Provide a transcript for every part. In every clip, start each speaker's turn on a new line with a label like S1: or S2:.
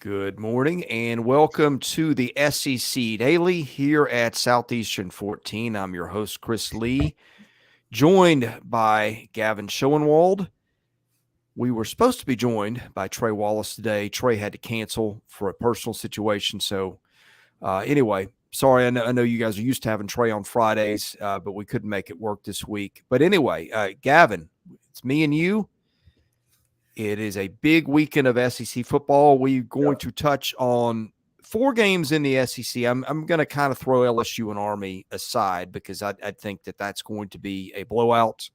S1: Good morning and welcome to the SEC Daily here at Southeastern 14. I'm your host, Chris Lee, joined by Gavin Schoenwald. We were supposed to be joined by Trey Wallace today. Trey had to cancel for a personal situation. So anyway, sorry, I know you guys are used to having Trey on Fridays, but we couldn't make it work this week. But anyway, Gavin, it's me and you. It is a big weekend of SEC football. We're going to touch on 4 games in the SEC. I'm going to kind of throw LSU and Army aside because I think that's going to be a blowout.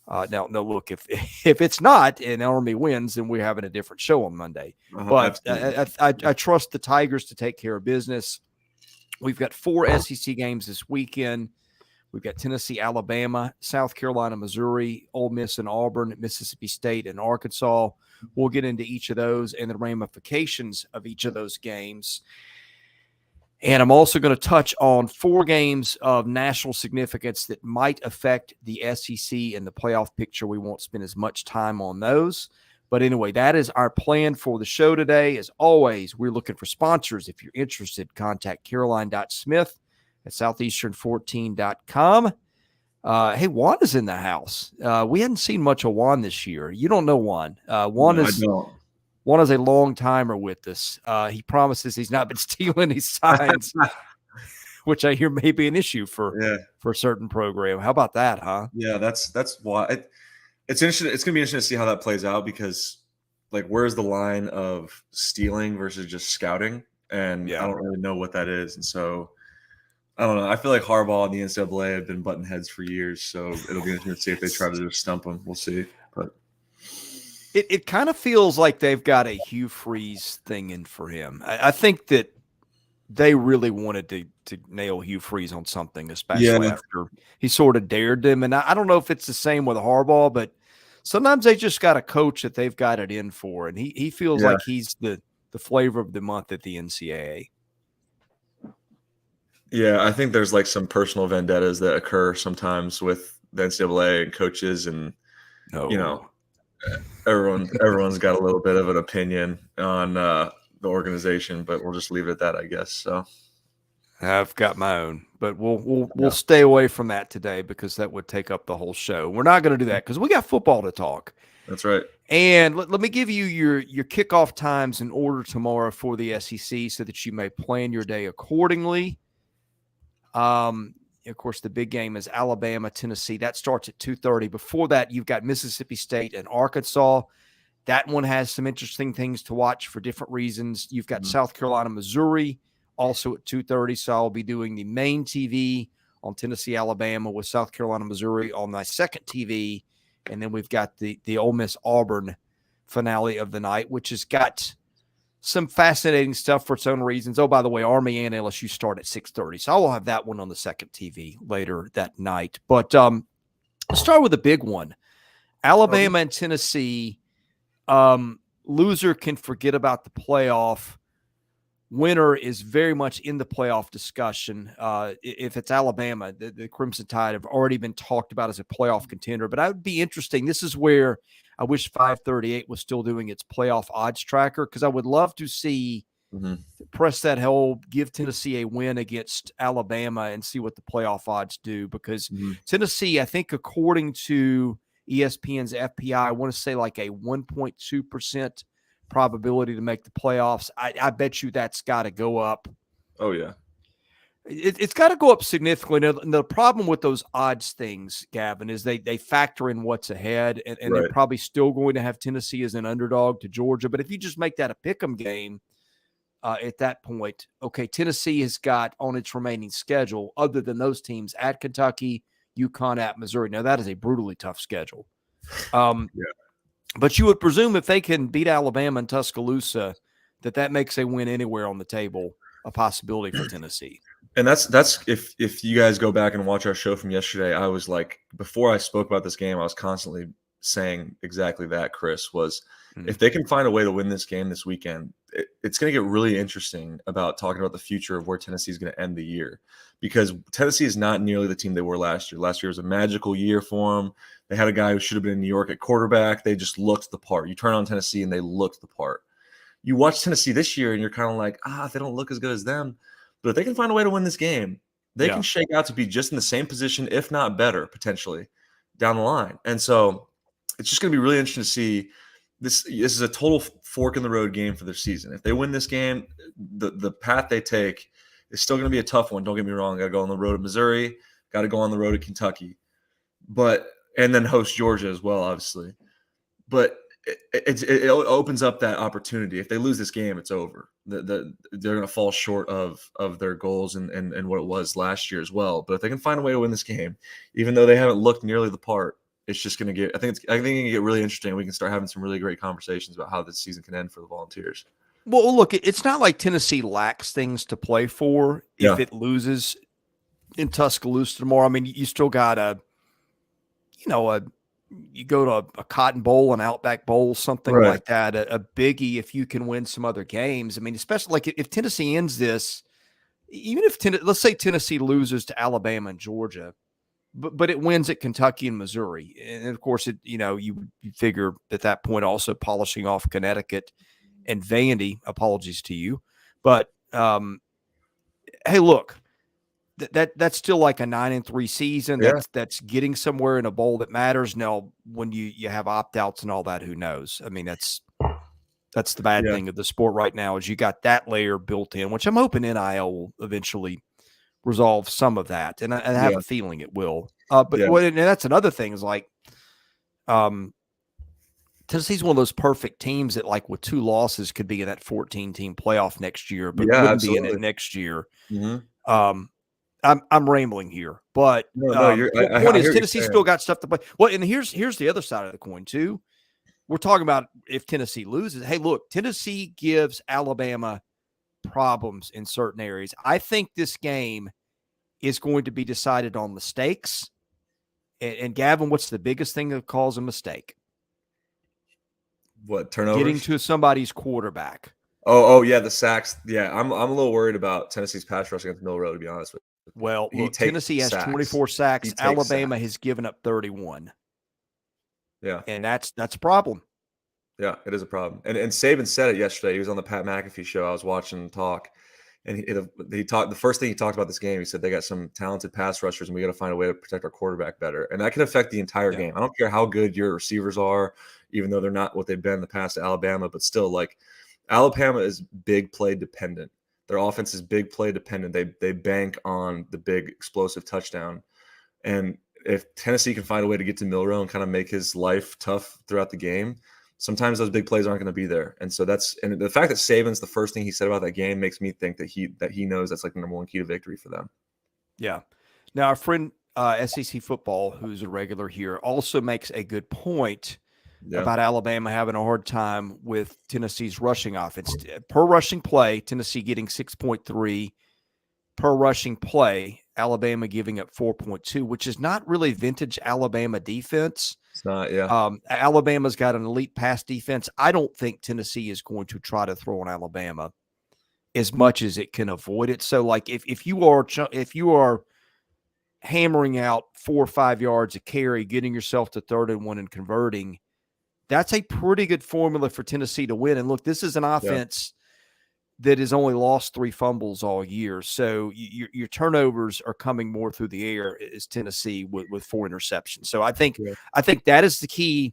S1: Now, no, look, if it's not and Army wins, then we're having a different show on Monday. But I trust the Tigers to take care of business. We've got 4 SEC games this weekend. We've got Tennessee, Alabama, South Carolina, Missouri, Ole Miss and Auburn, Mississippi State and Arkansas. We'll get into each of those and the ramifications of each of those games. And I'm also going to touch on 4 games of national significance that might affect the SEC and the playoff picture. We won't spend as much time on those. But anyway, that is our plan for the show today. As always, we're looking for sponsors. If you're interested, contact caroline.smith at southeastern14.com. Hey, Juan is in the house. We hadn't seen much of Juan this year. You don't know Juan. Juan is a long timer with us. He promises he's not been stealing his signs, which I hear may be an issue for a certain program. How about that, huh?
S2: Yeah, that's why it's interesting. It's gonna be interesting to see how that plays out because, like, where's the line of stealing versus just scouting? And I don't really know what that is, and so. I don't know. I feel like Harbaugh and the NCAA have been button heads for years, so it'll be interesting to see if they try to just stump him. We'll see. But
S1: it kind of feels like they've got a Hugh Freeze thing in for him. I think that they really wanted to nail Hugh Freeze on something, especially after he sort of dared them. And I don't know if it's the same with Harbaugh, but sometimes they just got a coach that they've got it in for, and he feels like he's the flavor of the month at the NCAA.
S2: Yeah, I think there's like some personal vendettas that occur sometimes with the NCAA and coaches, and you know, everyone's got a little bit of an opinion on the organization, but we'll just leave it at that, I guess. So
S1: I've got my own, but we'll stay away from that today because that would take up the whole show. We're not going to do that because we got football to talk.
S2: That's right.
S1: And let me give you your kickoff times in order tomorrow for the SEC so that you may plan your day accordingly. Of course, the big game is Alabama, Tennessee. That starts at 2:30. Before that, you've got Mississippi State and Arkansas. That one has some interesting things to watch for different reasons. You've got South Carolina, Missouri, also at 2:30. So I'll be doing the main TV on Tennessee, Alabama with South Carolina, Missouri on my second TV. And then we've got the Ole Miss Auburn finale of the night, which has got some fascinating stuff for its own reasons. Oh, by the way, Army and LSU start at 6:30. So I will have that one on the second TV later that night. But let's start with a big one. Alabama and Tennessee. Loser can forget about the playoff. Winner is very much in the playoff discussion. If it's Alabama, the Crimson Tide have already been talked about as a playoff contender. But I would be interesting. This is where I wish 538 was still doing its playoff odds tracker because I would love to see press that whole give Tennessee a win against Alabama and see what the playoff odds do because Tennessee, I think according to ESPN's FPI, I want to say like a 1.2% probability to make the playoffs. I bet you that's got to go up.
S2: Oh, yeah.
S1: It's got to go up significantly. Now, the problem with those odds things, Gavin, is they factor in what's ahead, and they're probably still going to have Tennessee as an underdog to Georgia. But if you just make that a pick'em game at that point, okay, Tennessee has got on its remaining schedule, other than those teams, at Kentucky, UConn, at Missouri. Now, that is a brutally tough schedule. But you would presume if they can beat Alabama and Tuscaloosa, that makes a win anywhere on the table a possibility for Tennessee.
S2: And that's if you guys go back and watch our show from yesterday, I was like, before I spoke about this game, I was constantly saying exactly that, Chris, was if they can find a way to win this game this weekend, it's going to get really interesting about talking about the future of where Tennessee is going to end the year, because Tennessee is not nearly the team they were last year. Last year was a magical year for them. They had a guy who should have been in New York at quarterback. They just looked the part. You turn on Tennessee and they looked the part. you watch Tennessee this year and you're kind of like, they don't look as good as them. But if they can find a way to win this game, they can shake out to be just in the same position, if not better, potentially down the line. And so it's just going to be really interesting to see. This is a total fork in the road game for their season. If they win this game, the path they take is still going to be a tough one. Don't get me wrong. Got to go on the road at Missouri. Got to go on the road at Kentucky, and then host Georgia as well, obviously. But it opens up that opportunity. If they lose this game, it's over. They're going to fall short of their goals and what it was last year as well. But if they can find a way to win this game, even though they haven't looked nearly the part, it's just going to get. I think it can get really interesting. We can start having some really great conversations about how this season can end for the Volunteers.
S1: Well, look, it's not like Tennessee lacks things to play for if it loses in Tuscaloosa tomorrow. I mean, you still got you go to a Cotton Bowl, an Outback Bowl, something like that, a biggie if you can win some other games. I mean, especially like if Tennessee ends this, even if let's say Tennessee loses to Alabama and Georgia, but it wins at Kentucky and Missouri. And of course, you figure at that point also polishing off Connecticut and Vandy. Apologies to you. But hey, look, that's still like a 9-3 season. That's getting somewhere in a bowl that matters. Now, when you have opt-outs and all that, who knows? I mean, that's the bad thing of the sport right now is you got that layer built in, which I'm hoping NIL will eventually resolve some of that, and I have a feeling it will. And that's another thing is like, Tennessee's one of those perfect teams that, like, with 2 losses, could be in that 14-team playoff next year, but wouldn't be in it next year. Mm-hmm. I'm rambling here, but the point is Tennessee's still got stuff to play. Well, and here's the other side of the coin too. We're talking about if Tennessee loses. Hey, look, Tennessee gives Alabama problems in certain areas. I think this game is going to be decided on mistakes. And Gavin, what's the biggest thing that causes a mistake?
S2: What, turnovers?
S1: Getting to somebody's quarterback.
S2: Oh yeah, the sacks. Yeah, I'm a little worried about Tennessee's pass rushing at the middle road, to be honest with you.
S1: Well, look, Tennessee has 24 sacks. Alabama has given up 31.
S2: Yeah.
S1: And that's a problem.
S2: Yeah, it is a problem. And Saban said it yesterday. He was on the Pat McAfee show. I was watching him talk. And he talked. The first thing he talked about this game, he said they got some talented pass rushers, and we got to find a way to protect our quarterback better. And that can affect the entire game. I don't care how good your receivers are, even though they're not what they've been in the past at Alabama. But still, like, Alabama is big play dependent. Their offense is big play dependent. They bank on the big explosive touchdown. And if Tennessee can find a way to get to Milroe and kind of make his life tough throughout the game, sometimes those big plays aren't going to be there. And so and the fact that Saban's the first thing he said about that game makes me think that he knows that's like the number one key to victory for them. Yeah.
S1: Now, our friend SEC Football, who's a regular here, also makes a good point about Alabama having a hard time with Tennessee's rushing offense. Per rushing play, Tennessee getting 6.3 per rushing play, Alabama giving up 4.2, which is not really vintage Alabama defense.
S2: It's not, yeah.
S1: Alabama's got an elite pass defense. I don't think Tennessee is going to try to throw on Alabama as much as it can avoid it. So, like, if you are hammering out 4 or 5 yards a carry, getting yourself to 3rd and 1 and converting, that's a pretty good formula for Tennessee to win. And look, this is an offense that has only lost 3 fumbles all year. So your turnovers are coming more through the air as Tennessee with 4 interceptions. So I think that is the key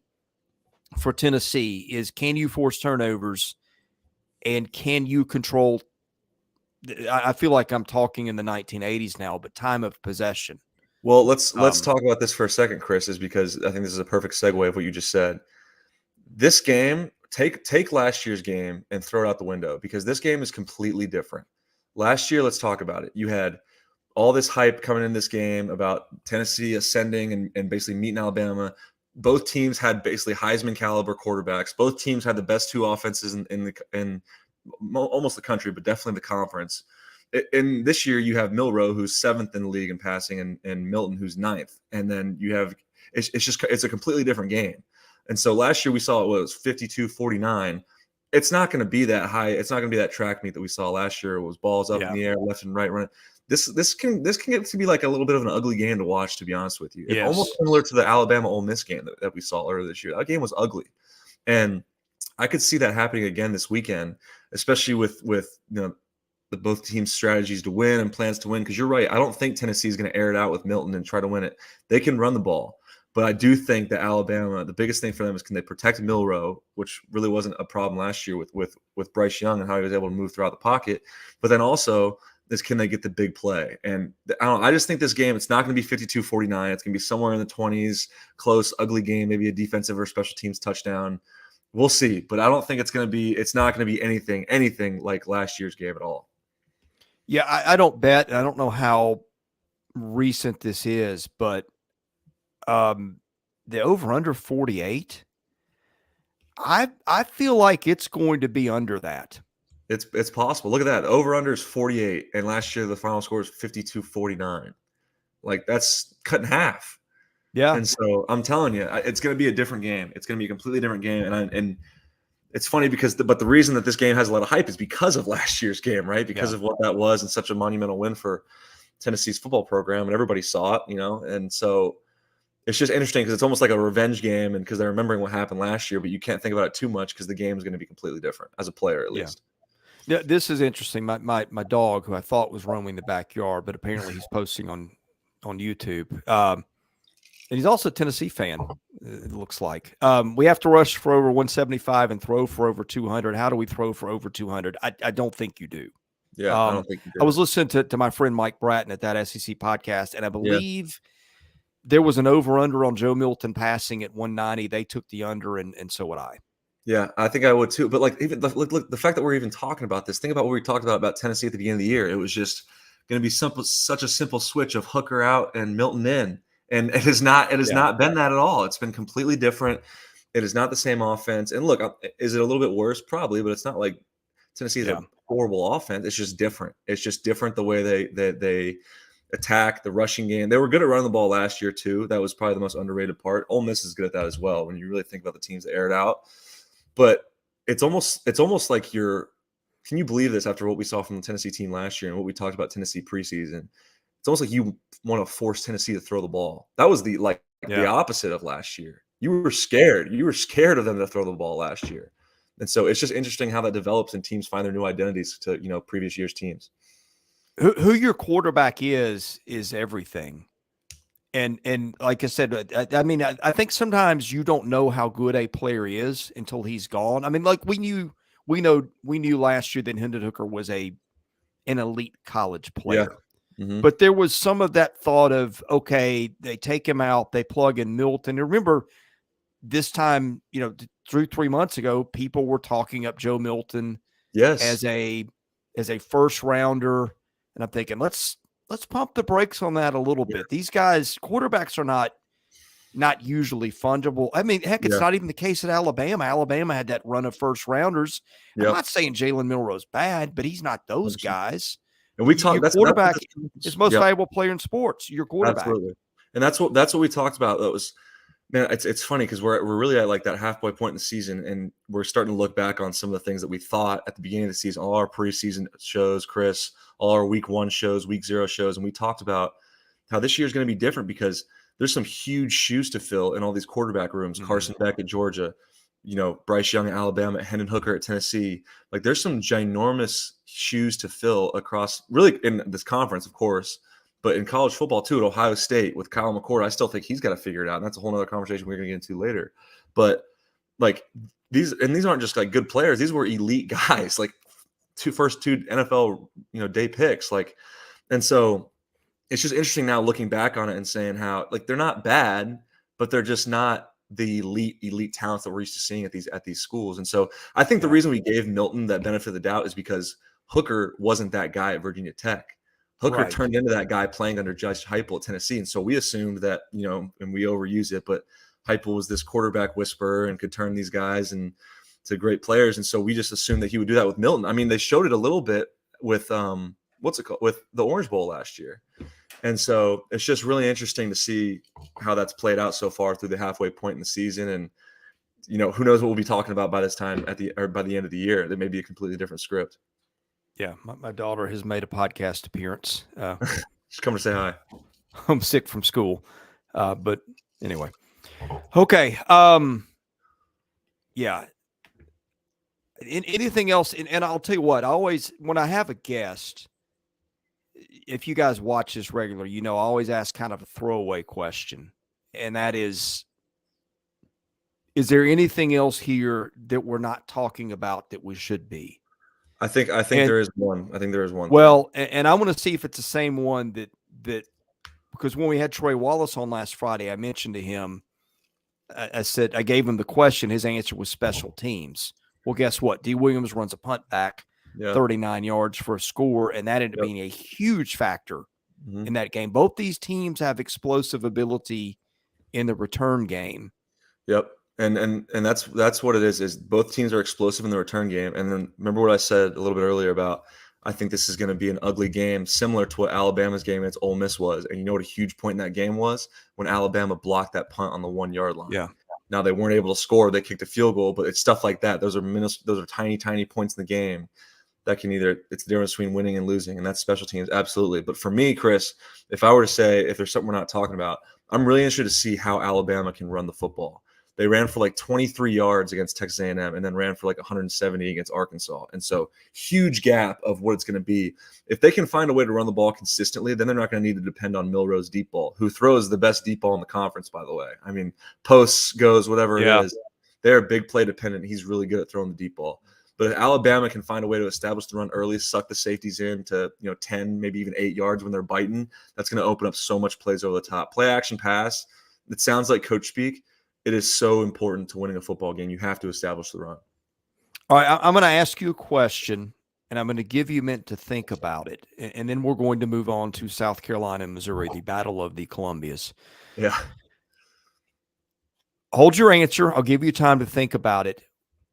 S1: for Tennessee is, can you force turnovers and can you control? I feel like I'm talking in the 1980s now, but time of possession.
S2: Well, let's talk about this for a second, Chris, is because I think this is a perfect segue of what you just said. This game, take last year's game and throw it out the window, because this game is completely different. Last year, let's talk about it. You had all this hype coming in this game about Tennessee ascending and basically meeting Alabama. Both teams had basically Heisman caliber quarterbacks. Both teams had the best 2 offenses in almost the country, but definitely the conference. In this year, you have Milroe, who's 7th in the league in passing, and Milton, who's 9th. And then you have it's a completely different game. And so last year we saw it was 52-49. It's not going to be that high. It's not going to be that track meet that we saw last year. It was balls up in the air, left and right running. This can get to be like a little bit of an ugly game to watch, to be honest with you. It's almost similar to the Alabama Ole Miss game that we saw earlier this year. That game was ugly. And I could see that happening again this weekend, especially with both teams' strategies to win and plans to win. Because you're right, I don't think Tennessee is going to air it out with Milton and try to win it. They can run the ball, but I do think that Alabama, the biggest thing for them is, can they protect Milroe, which really wasn't a problem last year with Bryce Young and how he was able to move throughout the pocket. But then also, can they get the big play? And I just think this game, it's not going to be 52-49. It's going to be somewhere in the 20s, close, ugly game, maybe a defensive or special teams touchdown. We'll see, but I don't think it's not going to be anything like last year's game at all.
S1: Yeah, I don't bet. I don't know how recent this is, but the over-under 48, I feel like it's going to be under that.
S2: It's possible. Look at that. Over-under is 48, and last year the final score was 52-49. Like, that's cut in half.
S1: Yeah.
S2: And so I'm telling you, it's going to be a different game. It's going to be a completely different game. And it's funny because the reason that this game has a lot of hype is because of last year's game, right? Because of what that was, and such a monumental win for Tennessee's football program, and everybody saw it, And so it's just interesting because it's almost like a revenge game, and because they're remembering what happened last year, but you can't think about it too much because the game is going to be completely different as a player, at least.
S1: Yeah, this is interesting. My dog, who I thought was roaming the backyard, but apparently he's posting on YouTube. And he's also a Tennessee fan, it looks like. We have to rush for over 175 and throw for over 200. How do we throw for over 200? I don't think you do.
S2: Yeah, I don't think you do.
S1: I was listening to my friend Mike Bratton at that SEC podcast, and I believe there was an over-under on Joe Milton passing at 190. They took the under, and so would I.
S2: Yeah, I think I would too. But like, even look, the fact that we're even talking about this, think about what we talked about Tennessee at the beginning of the year. It was just going to be such a simple switch of Hooker out and Milton in. And it has not been that at all. It's been completely different. It is not the same offense. And look, is it a little bit worse? Probably, but it's not like Tennessee is a horrible offense. It's just different. It's just different the way they attack the rushing game. They were good at running the ball last year too. That was probably the most underrated part. Ole Miss is good at that as well when you really think about the teams that air it out. But it's almost like can you believe this after what we saw from the Tennessee team last year and what we talked about Tennessee preseason? It's almost like you want to force Tennessee to throw the ball. That was the opposite of last year. You were scared. You were scared of them to throw the ball last year. And so it's just interesting how that develops and teams find their new identities to, previous year's teams.
S1: Who your quarterback is everything. And like I said, I mean, I think sometimes you don't know how good a player is until he's gone. I mean, like we knew last year that Hendon Hooker was an elite college player.
S2: Yeah. Mm-hmm.
S1: But there was some of that thought of, okay, they take him out, they plug in Milton. And remember, this time, through 3 months ago, people were talking up Joe Milton as a first rounder. And I'm thinking, let's pump the brakes on that a little bit. These guys, quarterbacks are not usually fungible. I mean, heck, it's not even the case at Alabama. Alabama had that run of first rounders. I'm not saying Jalen Milroe's bad, but he's not those guys. And we talked. Your quarterback is most valuable player in sports. Your quarterback,
S2: absolutely, and that's what we talked about. That was, man. It's funny because we're really at like that halfway point in the season, and we're starting to look back on some of the things that we thought at the beginning of the season. All our preseason shows, Chris, all our week 1 shows, week 0 shows, and we talked about how this year is going to be different because there's some huge shoes to fill in all these quarterback rooms. Mm-hmm. Carson Beck at Georgia. Bryce Young at Alabama, Hendon Hooker at Tennessee. Like, there's some ginormous shoes to fill across, really, in this conference, of course, but in college football too. At Ohio State with Kyle McCord, I still think he's got to figure it out. And that's a whole other conversation we're going to get into later. But like these aren't just like good players; these were elite guys, like first two NFL day picks. Like, and so it's just interesting now looking back on it and saying how like they're not bad, but they're just not the elite talents that we're used to seeing at these schools. And so I think the reason we gave Milton that benefit of the doubt is because Hooker wasn't that guy at Virginia Tech. Hooker turned into that guy playing under Judge Heupel at Tennessee. And so we assumed that, and we overuse it, but Heupel was this quarterback whisperer and could turn these guys into great players. And so we just assumed that he would do that with Milton. I mean, they showed it a little bit with with the Orange Bowl last year. And so it's just really interesting to see how that's played out so far through the halfway point in the season. And, who knows what we'll be talking about by this time by the end of the year. That may be a completely different script.
S1: Yeah. My daughter has made a podcast appearance.
S2: She's come to say hi.
S1: I'm sick from school. But anyway. Okay. Yeah. Anything else? And I'll tell you what, when I have a guest, if you guys watch this regularly, I always ask kind of a throwaway question. And that is there anything else here that we're not talking about that we should be?
S2: I think there is one. I think there is one.
S1: Well, and I want to see if it's the same one that because when we had Troy Wallace on last Friday, I mentioned to him, I said, I gave him the question. His answer was special teams. Well, guess what? D. Williams runs a punt back 39 yards for a score, and that ended up being a huge factor in that game. Both these teams have explosive ability in the return game.
S2: Yep. And that's what it is both teams are explosive in the return game. And then remember what I said a little bit earlier about I think this is going to be an ugly game, similar to what Alabama's game against Ole Miss was. And you know what a huge point in that game was? When Alabama blocked that punt on the 1 yard line.
S1: Yeah.
S2: Now they weren't able to score. They kicked a field goal, but it's stuff like that. Those are tiny, tiny points in the game that can it's the difference between winning and losing. And that's special teams. Absolutely. But for me, Chris, if I were to say, if there's something we're not talking about, I'm really interested to see how Alabama can run the football. They ran for like 23 yards against Texas A&M and then ran for like 170 against Arkansas. And so huge gap of what it's going to be. If they can find a way to run the ball consistently, then they're not going to need to depend on Milroe's deep ball, who throws the best deep ball in the conference, by the way. I mean, posts, goes, whatever it is. They're big play dependent. He's really good at throwing the deep ball. But if Alabama can find a way to establish the run early, suck the safeties in to 10, maybe even 8 yards when they're biting, that's going to open up so much plays over the top. Play action pass. It sounds like coach speak. It is so important to winning a football game. You have to establish the run.
S1: All right, I'm going to ask you a question, and I'm going to give you a minute to think about it. And then we're going to move on to South Carolina and Missouri, the Battle of the Columbias.
S2: Yeah.
S1: Hold your answer. I'll give you time to think about it.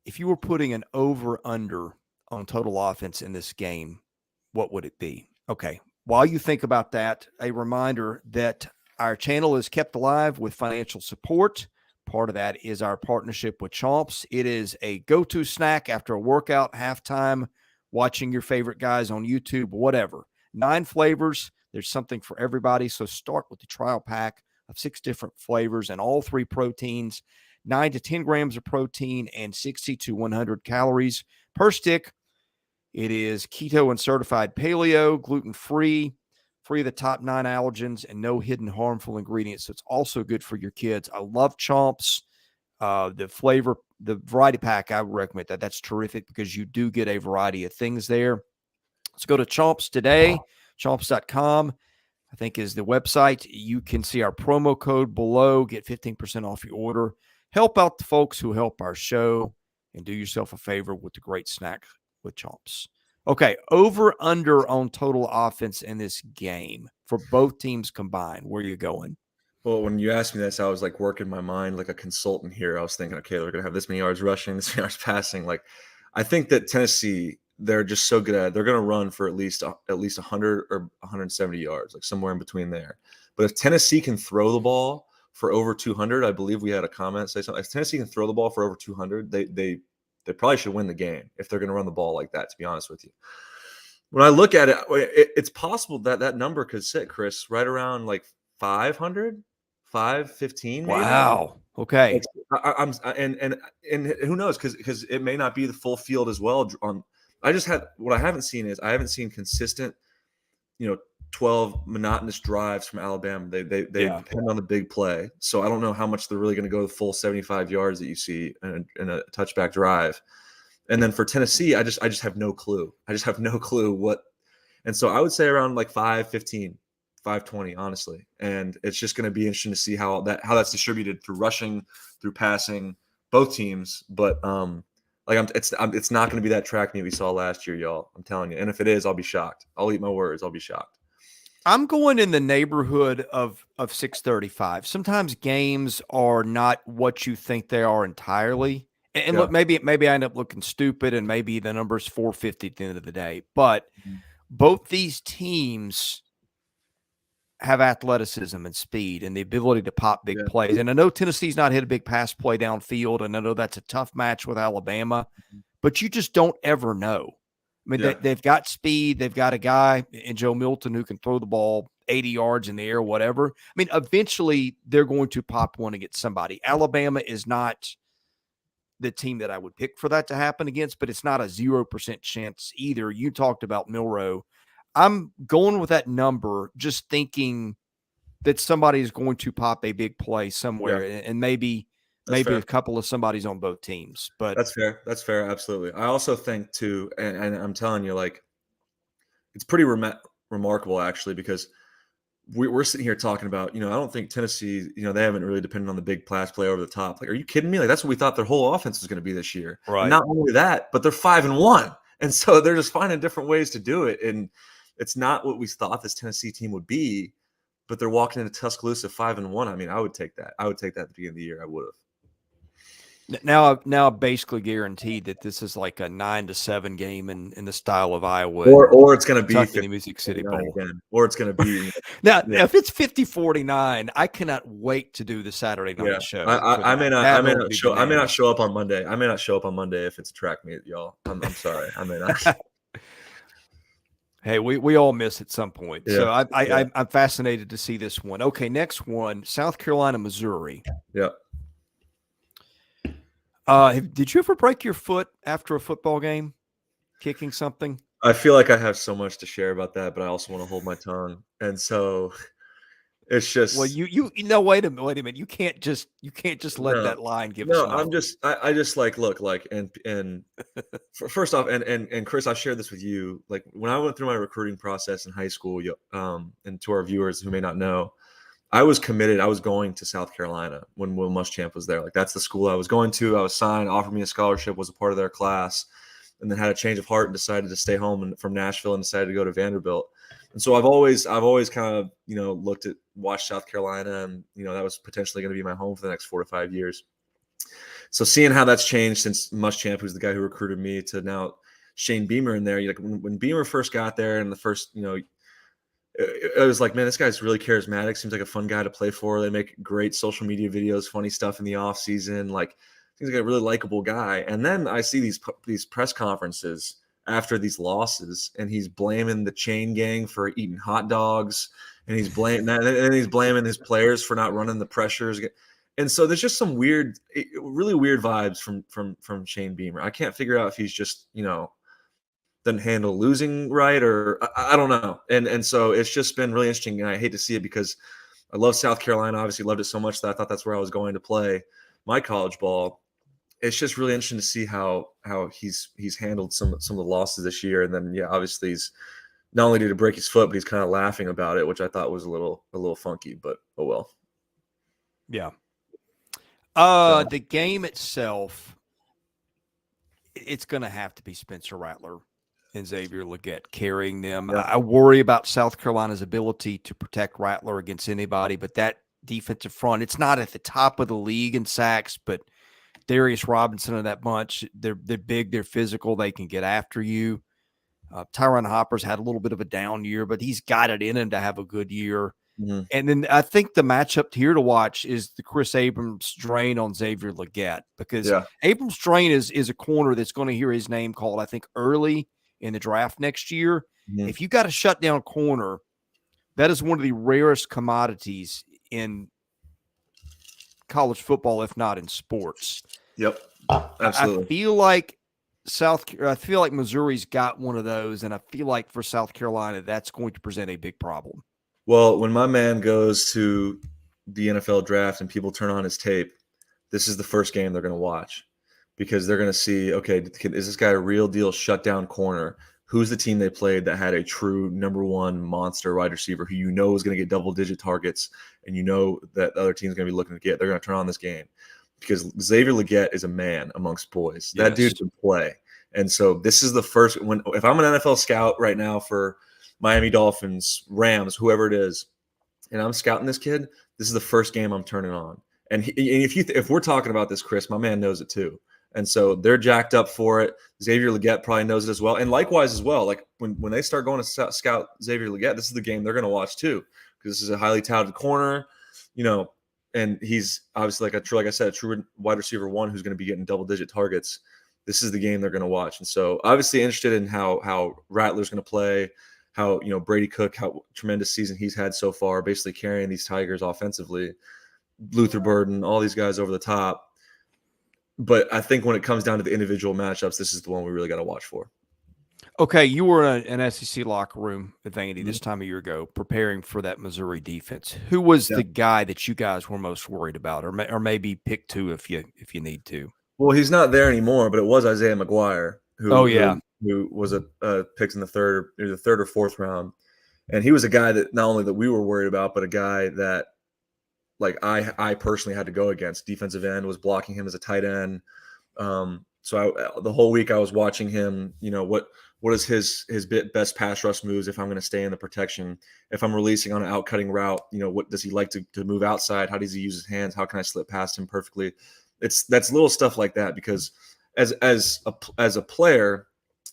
S1: If you were putting an over-under on total offense in this game, what would it be? Okay. While you think about that, a reminder that our channel is kept alive with financial support. Part of that is our partnership with CHOMPS. It is a go-to snack after a workout, halftime, watching your favorite guys on YouTube, whatever. 9 flavors. There's something for everybody. So start with the trial pack of 6 different flavors and all 3 proteins, 9 to 10 grams of protein and 60 to 100 calories per stick. It is keto and certified paleo, gluten-free, free of the top 9 allergens, and no hidden harmful ingredients. So it's also good for your kids. I love Chomps. The flavor, the variety pack, I would recommend that. That's terrific because you do get a variety of things there. Let's go to Chomps today. Chomps.com, I think, is the website. You can see our promo code below. Get 15% off your order. Help out the folks who help our show, and do yourself a favor with the great snack with Chomps. Okay, over under on total offense in this game for both teams combined. Where are you going?
S2: Well, when you asked me this, I was like working my mind like a consultant here. I was thinking, okay, they're going to have this many yards rushing, this many yards passing. Like, I think that Tennessee, they're just so good at it. They're going to run for at least 100 or 170 yards, like somewhere in between there. But if Tennessee can throw the ball for over 200, I believe we had a comment say something. If Tennessee can throw the ball for over 200, they probably should win the game if they're going to run the ball like that, to be honest with you. When I look at it, it's possible that that number could sit, Chris, right around like 500, 515. Maybe.
S1: Wow. Okay.
S2: I'm who knows, because it may not be the full field as well. What I haven't seen is I haven't seen consistent, 12 monotonous drives from Alabama. They depend on the big play. So I don't know how much they're really going to go the full 75 yards that you see in a touchback drive. And then for Tennessee, I just have no clue. I just have no clue what. And so I would say around like 515, 520, honestly. And it's just going to be interesting to see how that's distributed through rushing, through passing, both teams. But it's not going to be that track meet we saw last year, y'all. I'm telling you. And if it is, I'll be shocked. I'll eat my words. I'll be shocked.
S1: I'm going in the neighborhood of 635. Sometimes games are not what you think they are entirely. And look, maybe I end up looking stupid, and maybe the number's 450 at the end of the day. But both these teams have athleticism and speed and the ability to pop big plays. And I know Tennessee's not hit a big pass play downfield, and I know that's a tough match with Alabama, but you just don't ever know. I mean, they've got speed. They've got a guy in Joe Milton who can throw the ball 80 yards in the air, whatever. I mean, eventually they're going to pop one against somebody. Alabama is not the team that I would pick for that to happen against, but it's not a 0% chance either. You talked about Milroe. I'm going with that number, just thinking that somebody is going to pop a big play somewhere, and maybe a couple of somebody's on both teams. But
S2: that's fair. That's fair. Absolutely. I also think too, and I'm telling you, like, it's pretty remarkable actually, because we're sitting here talking about, I don't think Tennessee, they haven't really depended on the big pass play over the top. Like, are you kidding me? Like, that's what we thought their whole offense was going to be this year.
S1: Right.
S2: And not only that, but they're 5-1. And so they're just finding different ways to do it. And it's not what we thought this Tennessee team would be, but they're walking into Tuscaloosa 5-1. I mean, I would take that. I would take that at the beginning of the year. I would have.
S1: Now basically guaranteed that this is like a 9-7 game in the style of Iowa,
S2: or it's going to be
S1: Kentucky Music City Bowl
S2: again, or it's going to be
S1: now if it's 50-49, I cannot wait to do the Saturday night show.
S2: I may not show up on Monday. I may not show up on Monday if it's a track meet, y'all. I'm sorry, I may not.
S1: Hey, we all miss at some point. Yeah. So I'm fascinated to see this one. Okay, next one, South Carolina, Missouri.
S2: Yeah.
S1: Did you ever break your foot after a football game, kicking something?
S2: I feel like I have so much to share about that, but I also want to hold my tongue, and so it's just.
S1: Well, you know, wait a minute. You can't just let that line give.
S2: No, I just look and first off, and Chris, I shared this with you. Like, when I went through my recruiting process in high school, and to our viewers who may not know, I was committed. I was going to South Carolina when Will Muschamp was there. Like, that's the school I was going to. I was signed, offered me a scholarship, was a part of their class, and then had a change of heart and decided to stay home from Nashville and decided to go to Vanderbilt. And so I've always kind of, watched South Carolina, and, that was potentially going to be my home for the next 4 to 5 years. So seeing how that's changed since Muschamp, who's the guy who recruited me, to now Shane Beamer in there. Like, when Beamer first got there, and the first, it was like, man, this guy's really charismatic. Seems like a fun guy to play for. They make great social media videos, funny stuff in the off season. Like, seems like a really likable guy. And then I see these press conferences after these losses, and he's blaming the chain gang for eating hot dogs, and he's blaming his players for not running the pressures. And so there's just some really weird vibes from Shane Beamer. I can't figure out if he's just, doesn't handle losing right, or I don't know. And so it's just been really interesting, and I hate to see it because I love South Carolina. Obviously loved it so much that I thought that's where I was going to play my college ball. It's just really interesting to see how he's handled some of the losses this year. And then, obviously he's not only did he break his foot, but he's kind of laughing about it, which I thought was a little funky, but oh well.
S1: Yeah. The game itself, it's going to have to be Spencer Rattler and Xavier Legette carrying them. Yeah. I worry about South Carolina's ability to protect Rattler against anybody, but that defensive front, it's not at the top of the league in sacks, but Darius Robinson and that bunch, they're big, they're physical, they can get after you. Tyron Hopper's had a little bit of a down year, but he's got it in him to have a good year. Mm-hmm. And then I think the matchup here to watch is the Chris Abrams drain on Xavier Legette, because Abrams drain is a corner that's going to hear his name called, I think, early in the draft next year. Mm-hmm. If you got a shutdown corner, that is one of the rarest commodities in college football, if not in sports.
S2: Yep, absolutely.
S1: I feel like Missouri's got one of those, and I feel like for South Carolina, that's going to present a big problem.
S2: Well, when my man goes to the NFL draft and people turn on his tape, this is the first game they're going to watch, because they're going to see, okay, is this guy a real deal shutdown corner? Who's the team they played that had a true number one monster wide receiver who is going to get double-digit targets, and that the other team's going to be looking to get? They're going to turn on this game, because Xavier Legette is a man amongst boys. That dude can play. And so this is the first – if I'm an NFL scout right now for Miami Dolphins, Rams, whoever it is, and I'm scouting this kid, this is the first game I'm turning on. And if we're talking about this, Chris, my man knows it too. And so they're jacked up for it. Xavier Legette probably knows it as well. And likewise as well, like when they start going to scout Xavier Legette, this is the game they're going to watch too, because this is a highly touted corner, and he's obviously like I said, a true wide receiver one who's going to be getting double-digit targets. This is the game they're going to watch. And so obviously interested in how Rattler's going to play, how, Brady Cook, how tremendous season he's had so far, basically carrying these Tigers offensively, Luther Burden, all these guys over the top. But I think when it comes down to the individual matchups, this is the one we really got to watch for.
S1: Okay, you were in an SEC locker room at Vandy
S2: Mhm.
S1: this time a year ago preparing for that Missouri defense. Who was
S2: Yeah.
S1: the guy that you guys were most worried about, or maybe pick two if you need to?
S2: Well, he's not there anymore, but it was Isaiah McGuire
S1: Oh yeah,
S2: who was a picked in the third or fourth round, and he was a guy that not only that we were worried about, but a guy that like I personally had to go against. Defensive end was blocking him as a tight end. The whole week I was watching him. You know what is his best pass rush moves if I'm going to stay in the protection, if I'm releasing on an out cutting route. You know, what does he like to move outside? How does he use his hands? How can I slip past him perfectly? That's little stuff like that, because as a player,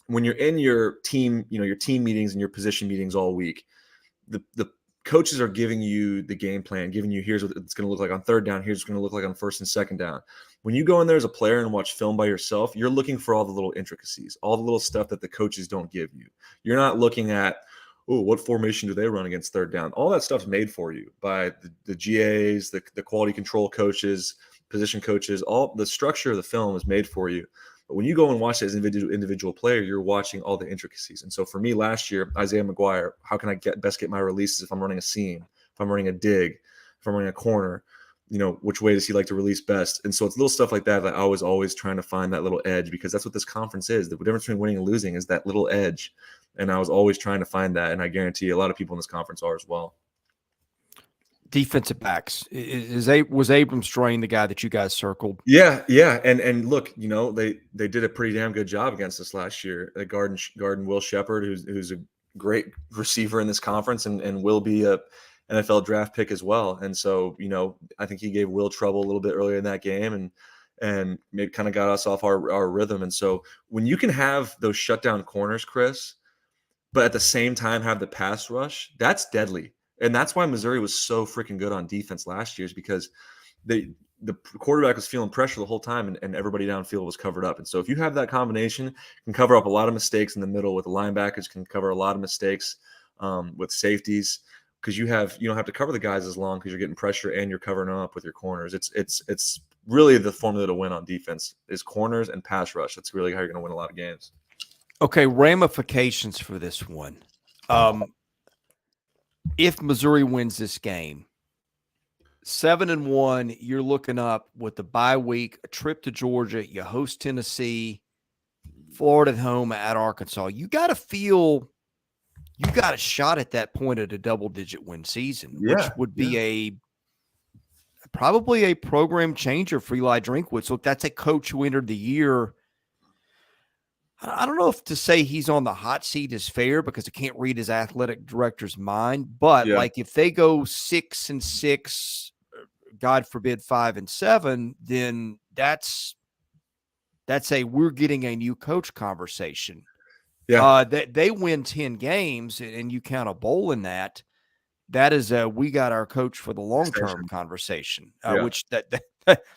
S2: when you're in your team, you know, your team meetings and your position meetings all week, the coaches are giving you the game plan, giving you here's what it's going to look like on third down, here's what's going to look like on first and second down. When you go in there as a player and watch film by yourself, you're looking for all the little intricacies, all the little stuff that the coaches don't give you. You're not looking at, oh, what formation do they run against third down? All that stuff's made for you by the GAs, the quality control coaches, position coaches. All the structure of the film is made for you. But when you go and watch it as an individual player, you're watching all the intricacies. And so for me last year, Isaiah McGuire, how can I best get my releases if I'm running a seam, if I'm running a dig, if I'm running a corner, you know, which way does he like to release best? And so it's little stuff like that that I was always trying to find that little edge, because that's what this conference is. The difference between winning and losing is that little edge. And I was always trying to find that. And I guarantee a lot of people in this conference are as well.
S1: Defensive backs. Was Abrams Strain the guy that you guys circled?
S2: Yeah. And look, you know, they did a pretty damn good job against us last year. Garden Will Shepard, who's a great receiver in this conference and will be a NFL draft pick as well. And so, you know, I think he gave Will trouble a little bit earlier in that game and maybe kind of got us off our rhythm. And so when you can have those shutdown corners, Chris, but at the same time have the pass rush, that's deadly. And that's why Missouri was so freaking good on defense last year, is because the quarterback was feeling pressure the whole time, and everybody downfield was covered up. And so if you have that combination, can cover up a lot of mistakes in the middle with the linebackers, can cover a lot of mistakes with safeties, because you don't have to cover the guys as long because you're getting pressure and you're covering them up with your corners. It's really the formula to win on defense is corners and pass rush. That's really how you're going to win a lot of games.
S1: Okay, ramifications for this one. If Missouri wins this game, 7-1, you're looking up with the bye week, a trip to Georgia, you host Tennessee, Florida at home, at Arkansas. You got to feel you got a shot at that point at a double-digit win season, which would be probably a program changer for Eli Drinkwitz. Look, that's a coach who entered the year. I don't know if to say he's on the hot seat is fair, because I can't read his athletic director's mind. But like if they go 6-6, God forbid 5-7, then that's a we're getting a new coach conversation. Yeah, they win 10 games and you count a bowl in that. That is we got our coach for the long term conversation, which that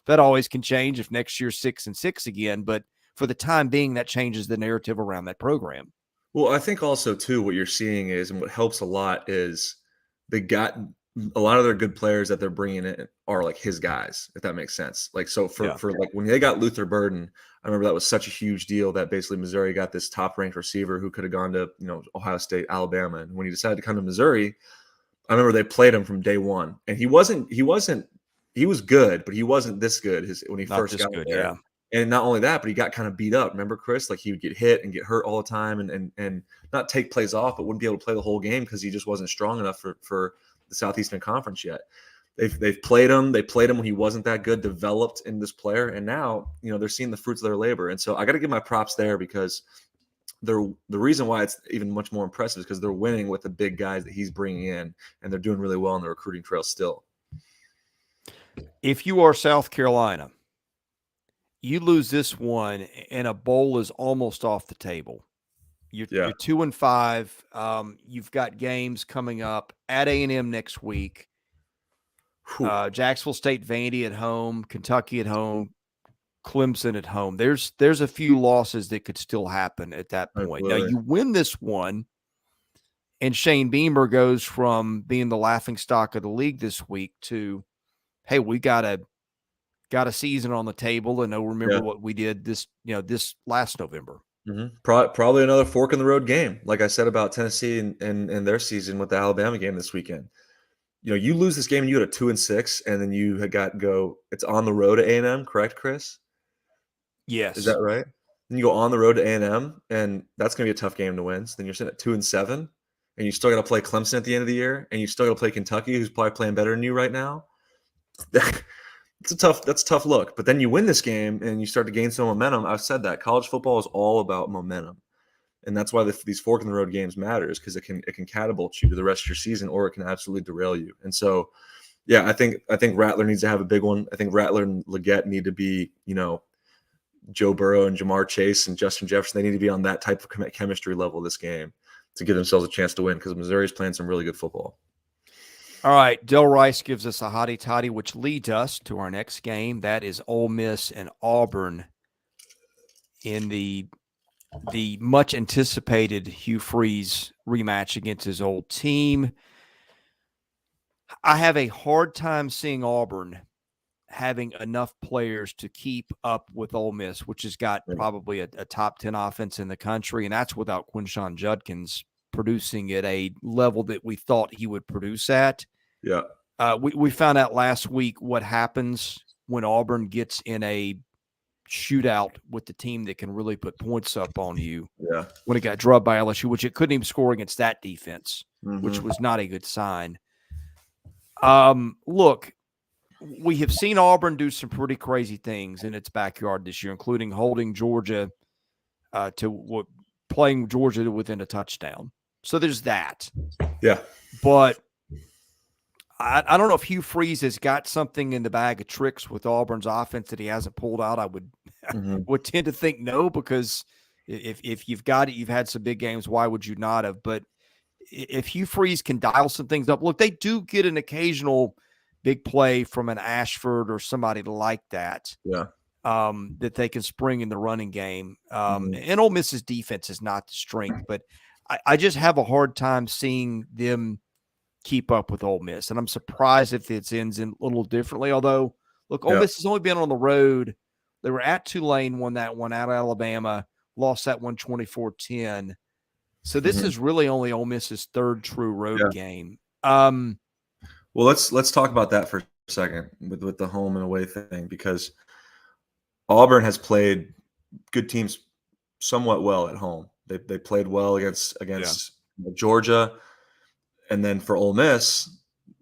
S1: always can change if next year's 6-6 again, but for the time being, that changes the narrative around that program.
S2: Well, I think also too, what you're seeing is, and what helps a lot is they got a lot of their good players that they're bringing in are like his guys, if that makes sense. Like, so for like when they got Luther Burden, I remember that was such a huge deal that basically Missouri got this top ranked receiver who could have gone to, you know, Ohio State, Alabama. And when he decided to come to Missouri, I remember they played him from day one, and he was good, but he wasn't this good when he first got there.
S1: Yeah.
S2: And not only that, but he got kind of beat up. Remember, Chris? Like he would get hit and get hurt all the time, and not take plays off, but wouldn't be able to play the whole game because he just wasn't strong enough for the Southeastern Conference yet. They've played him. They played him when he wasn't that good, developed in this player, and now, you know, they're seeing the fruits of their labor. And so I got to give my props there, because the reason why it's even much more impressive is because they're winning with the big guys that he's bringing in, and they're doing really well on the recruiting trail still.
S1: If you are South Carolina, you lose this one and a bowl is almost off the table. You're 2-5. You've got games coming up at A&M next week. Jacksonville State, Vandy at home, Kentucky at home, Clemson at home. There's a few losses that could still happen at that point. Now you win this one, and Shane Beamer goes from being the laughingstock of the league this week to, hey, we got to got a season on the table, and they'll remember what we did this last November.
S2: Probably another fork in the road game, like I said about Tennessee and their season with the Alabama game this weekend. You lose this game and you go to 2-6, and then you it's on the road to A&M, correct, Chris?
S1: Yes.
S2: Is that right? Then you go on the road to A&M, and that's going to be a tough game to win. So then you're sitting at 2-7, and you still got to play Clemson at the end of the year, and you still got to play Kentucky, who's probably playing better than you right now. That's a tough look. But then you win this game, and you start to gain some momentum. I've said that college football is all about momentum, and that's why these fork in the road games matters, because it can catapult you to the rest of your season, or it can absolutely derail you. And so, yeah, I think Rattler needs to have a big one. I think Rattler and Leggett need to be, Joe Burrow and Jamar Chase and Justin Jefferson. They need to be on that type of chemistry level this game to give themselves a chance to win, because Missouri's playing some really good football.
S1: All right, Del Rice gives us a hottie toddy, which leads us to our next game. That is Ole Miss and Auburn in the much anticipated Hugh Freeze rematch against his old team. I have a hard time seeing Auburn having enough players to keep up with Ole Miss, which has got probably a top 10 offense in the country, and that's without Quinshon Judkins producing at a level that we thought he would produce at.
S2: Yeah.
S1: We found out last week what happens when Auburn gets in a shootout with the team that can really put points up on you.
S2: Yeah.
S1: When it got drubbed by LSU, which it couldn't even score against that defense, which was not a good sign. Look, we have seen Auburn do some pretty crazy things in its backyard this year, including holding Georgia playing Georgia within a touchdown. So there's that.
S2: Yeah.
S1: But I don't know if Hugh Freeze has got something in the bag of tricks with Auburn's offense that he hasn't pulled out. I would tend to think no, because if you've got it, you've had some big games. Why would you not have? But if Hugh Freeze can dial some things up, look, they do get an occasional big play from an Ashford or somebody like that.
S2: Yeah.
S1: That they can spring in the running game. And Ole Miss's defense is not the strength, but I just have a hard time seeing them keep up with Ole Miss. And I'm surprised if it ends in a little differently. Although, look, Ole Miss has only been on the road. They were at Tulane, won that one, out of Alabama, lost that one 24-10. So this is really only Ole Miss's third true road game.
S2: Well, let's talk about that for a second with the home and away thing, because Auburn has played good teams somewhat well at home. They played well against Georgia, and then for Ole Miss,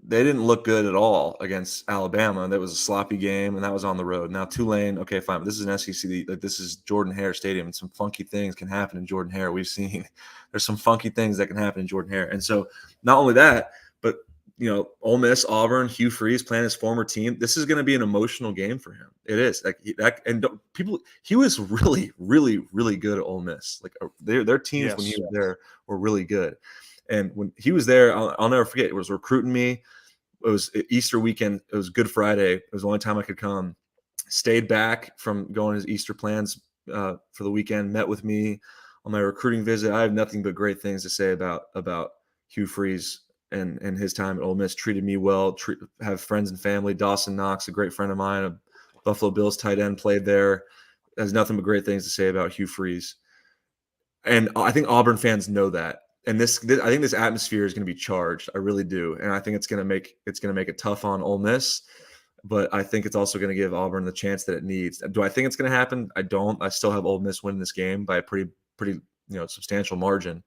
S2: they didn't look good at all against Alabama. That was a sloppy game, and that was on the road. Now Tulane, okay, fine, but this is an SEC. This is Jordan-Hare Stadium, and some funky things can happen in Jordan-Hare. We've seen there's some funky things that can happen in Jordan-Hare, and so not only that, but Ole Miss, Auburn, Hugh Freeze playing his former team. This is going to be an emotional game for him. It is. He was really, really, really good at Ole Miss. Like their teams when he was there were really good. And when he was there, I'll never forget. It was recruiting me. It was Easter weekend. It was Good Friday. It was the only time I could come. Stayed back from going his Easter plans for the weekend. Met with me on my recruiting visit. I have nothing but great things to say about Hugh Freeze and his time at Ole Miss. Treated me well. Have friends and family. Dawson Knox, a great friend of mine, a Buffalo Bills tight end, played there. Has nothing but great things to say about Hugh Freeze. And I think Auburn fans know that. And I think this atmosphere is going to be charged. I really do. And I think it's going to make it tough on Ole Miss. But I think it's also going to give Auburn the chance that it needs. Do I think it's going to happen? I don't. I still have Ole Miss winning this game by a pretty substantial margin.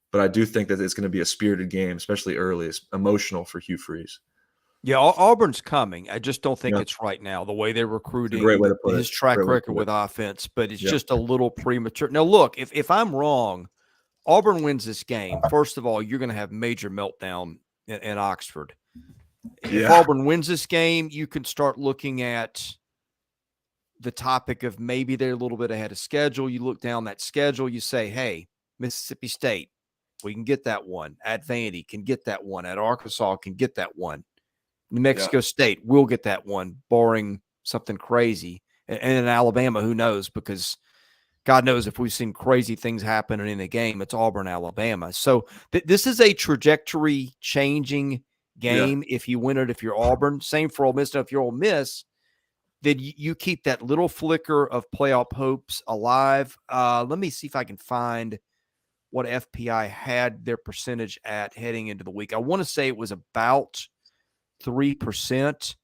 S2: But I do think that it's going to be a spirited game, especially early. It's emotional for Hugh Freeze.
S1: Yeah, Auburn's coming. I just don't think it's right now, the way they're recruiting,
S2: great way to put
S1: his track record with offense. But it's just a little premature. Now, look, if I'm wrong, Auburn wins this game. First of all, you're going to have major meltdown in Oxford. If Auburn wins this game, you can start looking at the topic of maybe they're a little bit ahead of schedule. You look down that schedule, you say, hey, Mississippi State, we can get that one. At Vandy can get that one. At Arkansas can get that one. New Mexico State will get that one, barring something crazy. And in Alabama, who knows? Because God knows if we've seen crazy things happen in a game, it's Auburn, Alabama. So this is a trajectory-changing game if you win it, if you're Auburn. Same for Ole Miss. Now, if you're Ole Miss, then you keep that little flicker of playoff hopes alive. Let me see if I can find what FPI had their percentage at heading into the week. I want to say it was about 3%.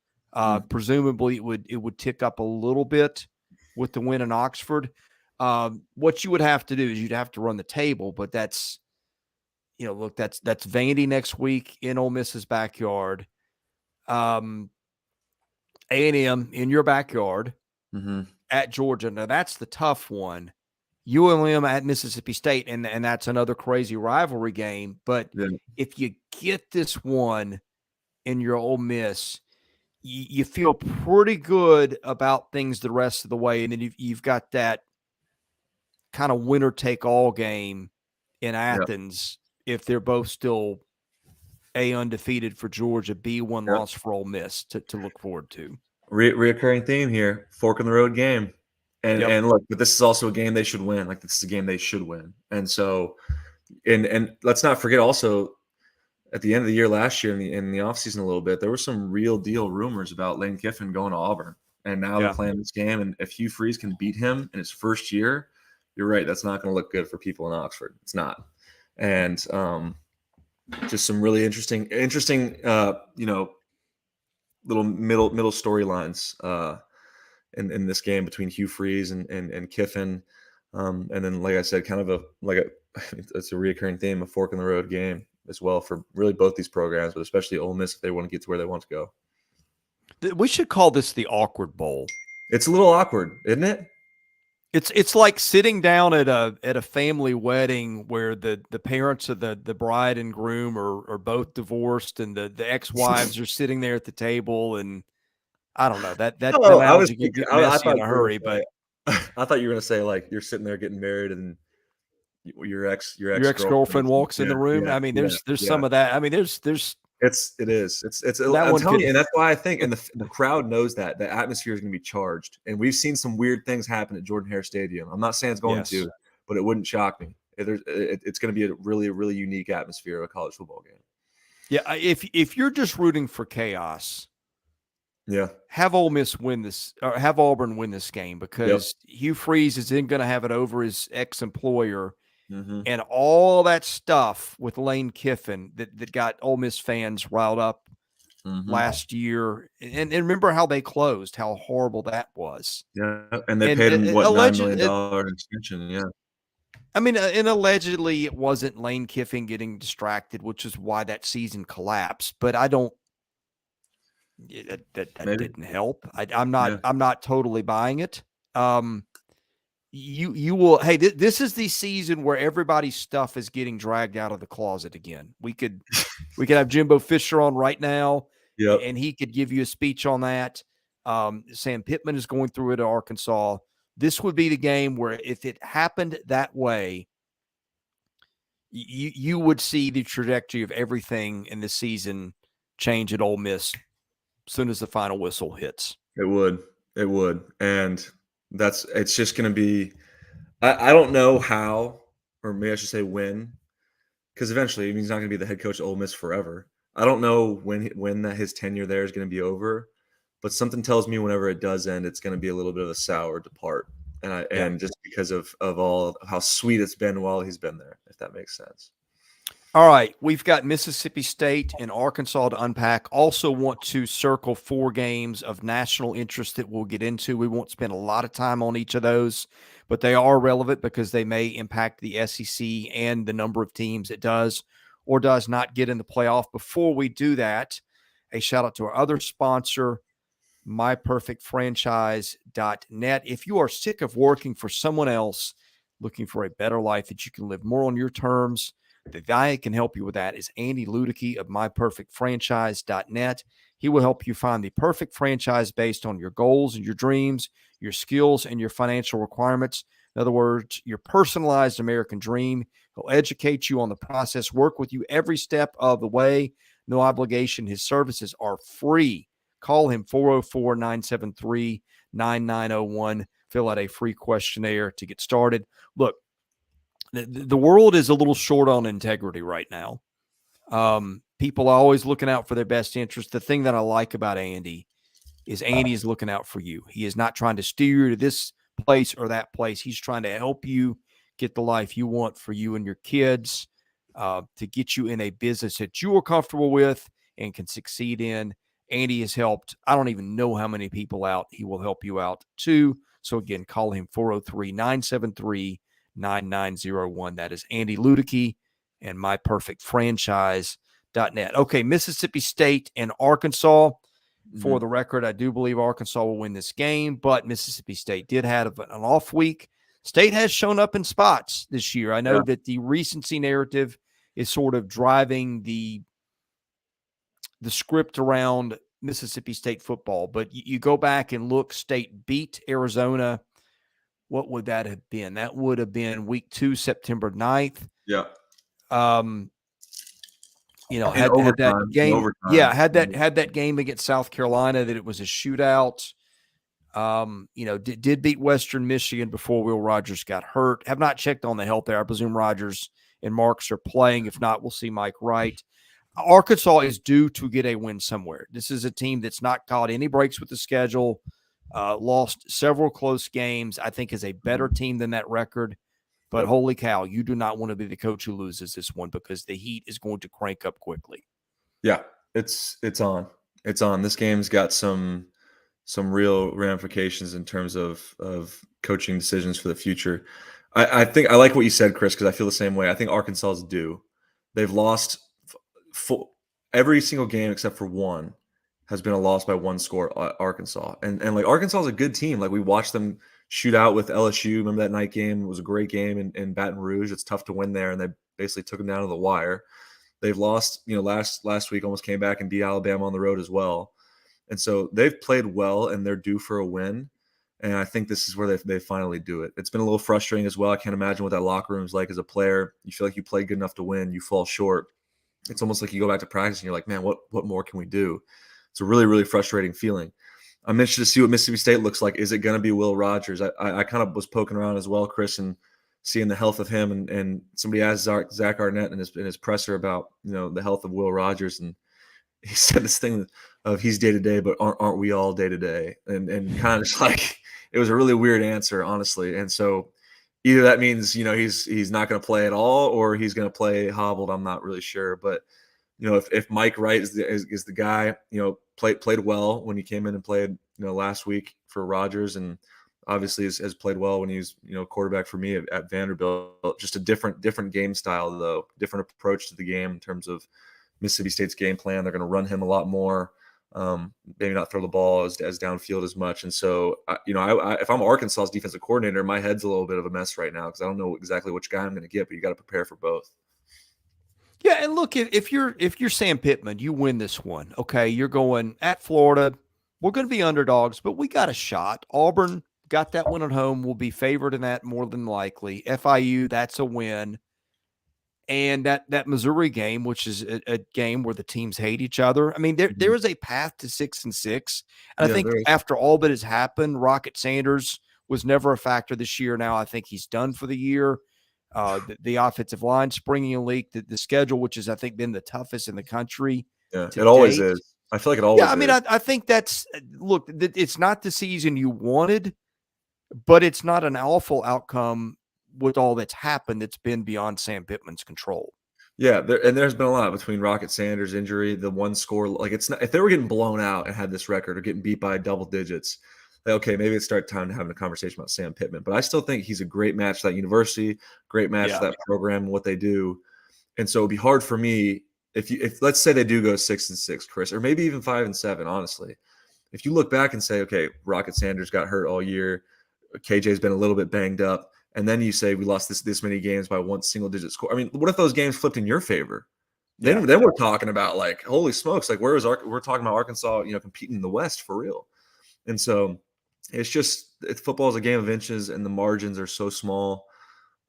S1: Presumably it would tick up a little bit with the win in Oxford. What you would have to do is you'd have to run the table, but that's, look, that's Vandy next week in Ole Miss's backyard. A&M in your backyard at Georgia. Now that's the tough one. ULM at Mississippi State, and that's another crazy rivalry game. But if you get this one in your Ole Miss, you feel pretty good about things the rest of the way. And then you've got that kind of winner take all game in Athens if they're both still A, undefeated for Georgia, B, one loss for Ole Miss to look forward to.
S2: Reoccurring theme here, fork in the road game. And look, but this is also a game they should win. Like, this is a game they should win. And so, and let's not forget also, at the end of the year last year in the offseason a little bit, there were some real deal rumors about Lane Kiffin going to Auburn. And now they're playing this game. And if Hugh Freeze can beat him in his first year, you're right, that's not going to look good for people in Oxford. It's not. And just some really interesting, little middle storylines in this game between Hugh Freeze and Kiffin. And then, like I said, kind of it's a reoccurring theme, a fork in the road game as well for really both these programs, but especially Ole Miss if they want to get to where they want to go.
S1: We should call this the awkward bowl.
S2: It's a little awkward, isn't it?
S1: It's like sitting down at a family wedding where the parents of the bride and groom are both divorced, and the ex-wives are sitting there at the table, and I don't know, that analogy can get messy in a hurry, but
S2: I thought you were going to say, like, you're sitting there getting married and your
S1: ex-girlfriend walks in the room. I mean, there's some of that. I mean, there's
S2: it's I'm telling you, and that's why I think, and the crowd knows that the atmosphere is going to be charged, and we've seen some weird things happen at Jordan-Hare Stadium. I'm not saying it's going to, but it wouldn't shock me. It's going to be a really unique atmosphere of a college football game.
S1: Yeah, if you're just rooting for chaos, have Ole Miss win this, or have Auburn win this game, because Hugh Freeze is going to have it over his ex-employer. And all that stuff with Lane Kiffin that got Ole Miss fans riled up last year. And remember how they closed, how horrible that was.
S2: Yeah, and they paid him, what, $9 million extension,
S1: I mean, and allegedly it wasn't Lane Kiffin getting distracted, which is why that season collapsed. But I don't – that didn't help. I'm not totally buying it. You will. Hey, this is the season where everybody's stuff is getting dragged out of the closet again. We could have Jimbo Fisher on right now, and he could give you a speech on that. Sam Pittman is going through it at Arkansas. This would be the game where, if it happened that way, you would see the trajectory of everything in the season change at Ole Miss as soon as the final whistle hits.
S2: It would, and it's just going to be, I don't know how, or maybe I should say when, because eventually he's not going to be the head coach of Ole Miss forever. I don't know when his tenure there is going to be over, but something tells me whenever it does end, it's going to be a little bit of a sour depart, and just because of all how sweet it's been while he's been there, if that makes sense.
S1: All right, we've got Mississippi State and Arkansas to unpack. Also want to circle 4 games of national interest that we'll get into. We won't spend a lot of time on each of those, but they are relevant because they may impact the SEC and the number of teams it does or does not get in the playoff. Before we do that, a shout out to our other sponsor, myperfectfranchise.net. If you are sick of working for someone else, looking for a better life that you can live more on your terms, the guy that can help you with that is Andy Ludicky of myperfectfranchise.net. He will help you find the perfect franchise based on your goals and your dreams, your skills, and your financial requirements. In other words, your personalized American dream. He'll educate you on the process, work with you every step of the way. No obligation. His services are free. Call him 404-973-9901. Fill out a free questionnaire to get started. Look, the world is a little short on integrity right now. People are always looking out for their best interest. The thing that I like about Andy is Andy is looking out for you. He is not trying to steer you to this place or that place. He's trying to help you get the life you want for you and your kids, to get you in a business that you are comfortable with and can succeed in. Andy has helped, I don't even know how many people out. He will help you out too. So again, call him 403-973-9901. That is Andy Ludicky and myperfectfranchise.net. Okay, Mississippi State and Arkansas. For the record, I do believe Arkansas will win this game, but Mississippi State did have an off week. State has shown up in spots this year. I know that the recency narrative is sort of driving the script around Mississippi State football, but you go back and look, State beat Arizona. What would that have been? That would have been week 2, September 9th.
S2: Yeah.
S1: Had that game. Yeah, had that game against South Carolina that it was a shootout. Did beat Western Michigan before Will Rogers got hurt. Have not checked on the health there. I presume Rogers and Marks are playing. If not, we'll see Mike Wright. Arkansas is due to get a win somewhere. This is a team that's not caught any breaks with the schedule, lost several close games. I think is a better team than that record. But holy cow, you do not want to be the coach who loses this one because the heat is going to crank up quickly.
S2: Yeah, it's on. It's on. This game's got some real ramifications in terms of coaching decisions for the future. I think I like what you said, Chris, because I feel the same way. I think Arkansas is due. They've lost every single game except for one has been a loss by one score. Arkansas and like Arkansas is a good team. Like we watched them shoot out with LSU. Remember that night game? It was a great game in Baton Rouge. It's tough to win there, and they basically took them down to the wire. They've lost, last week, almost came back and beat Alabama on the road as well. And so they've played well, and they're due for a win. And I think this is where they finally do it. It's been a little frustrating as well. I can't imagine what that locker room is like as a player. You feel like you play good enough to win, you fall short. It's almost like you go back to practice and you're like, man, what more can we do? It's a really, really frustrating feeling. I'm interested to see what Mississippi State looks like. Is it going to be Will Rogers? I kind of was poking around as well, Chris, and seeing the health of him. And somebody asked Zach Arnett in his presser about the health of Will Rogers, and he said this thing of he's day to day, but aren't we all day to day? And kind of just like it was a really weird answer, honestly. And so either that means he's not going to play at all, or he's going to play hobbled. I'm not really sure, but if Mike Wright is the guy, played well when he came in and played, last week for Rogers, and obviously has played well when he was, quarterback for me at Vanderbilt. Just a different game style, though, different approach to the game in terms of Mississippi State's game plan. They're going to run him a lot more, maybe not throw the ball as downfield as much. And so, if I'm Arkansas's defensive coordinator, my head's a little bit of a mess right now because I don't know exactly which guy I'm going to get, but you got to prepare for both.
S1: Yeah, and look, if you're Sam Pittman, you win this one. Okay, you're going at Florida. We're going to be underdogs, but we got a shot. Auburn got that one at home. We'll be favored in that more than likely. FIU, that's a win. And that Missouri game, which is a game where the teams hate each other. I mean, there is a path to 6-6. And I think after all that has happened, Rocket Sanders was never a factor this year. Now I think he's done for the year. The offensive line springing a leak, the schedule, which has, I think, been the toughest in the country.
S2: Yeah, it always is. I feel like it always is.
S1: Yeah, I mean, I think look, it's not the season you wanted, but it's not an awful outcome with all that's happened that's been beyond Sam Pittman's control.
S2: Yeah, there's been a lot between Rocket Sanders' injury, the one score. Like, it's not, if they were getting blown out and had this record or getting beat by double digits, okay, maybe it's time to have a conversation about Sam Pittman. But I still think he's a great match for that university, great match for that program, what they do. And so it'd be hard for me if let's say they do go 6-6, Chris, or maybe even 5-7. Honestly, if you look back and say, okay, Rocket Sanders got hurt all year, KJ's been a little bit banged up, and then you say we lost this many games by one single digit score. I mean, what if those games flipped in your favor? Then we're talking about, like, holy smokes, like we're talking about Arkansas, competing in the West for real. And so it's just football is a game of inches, and the margins are so small.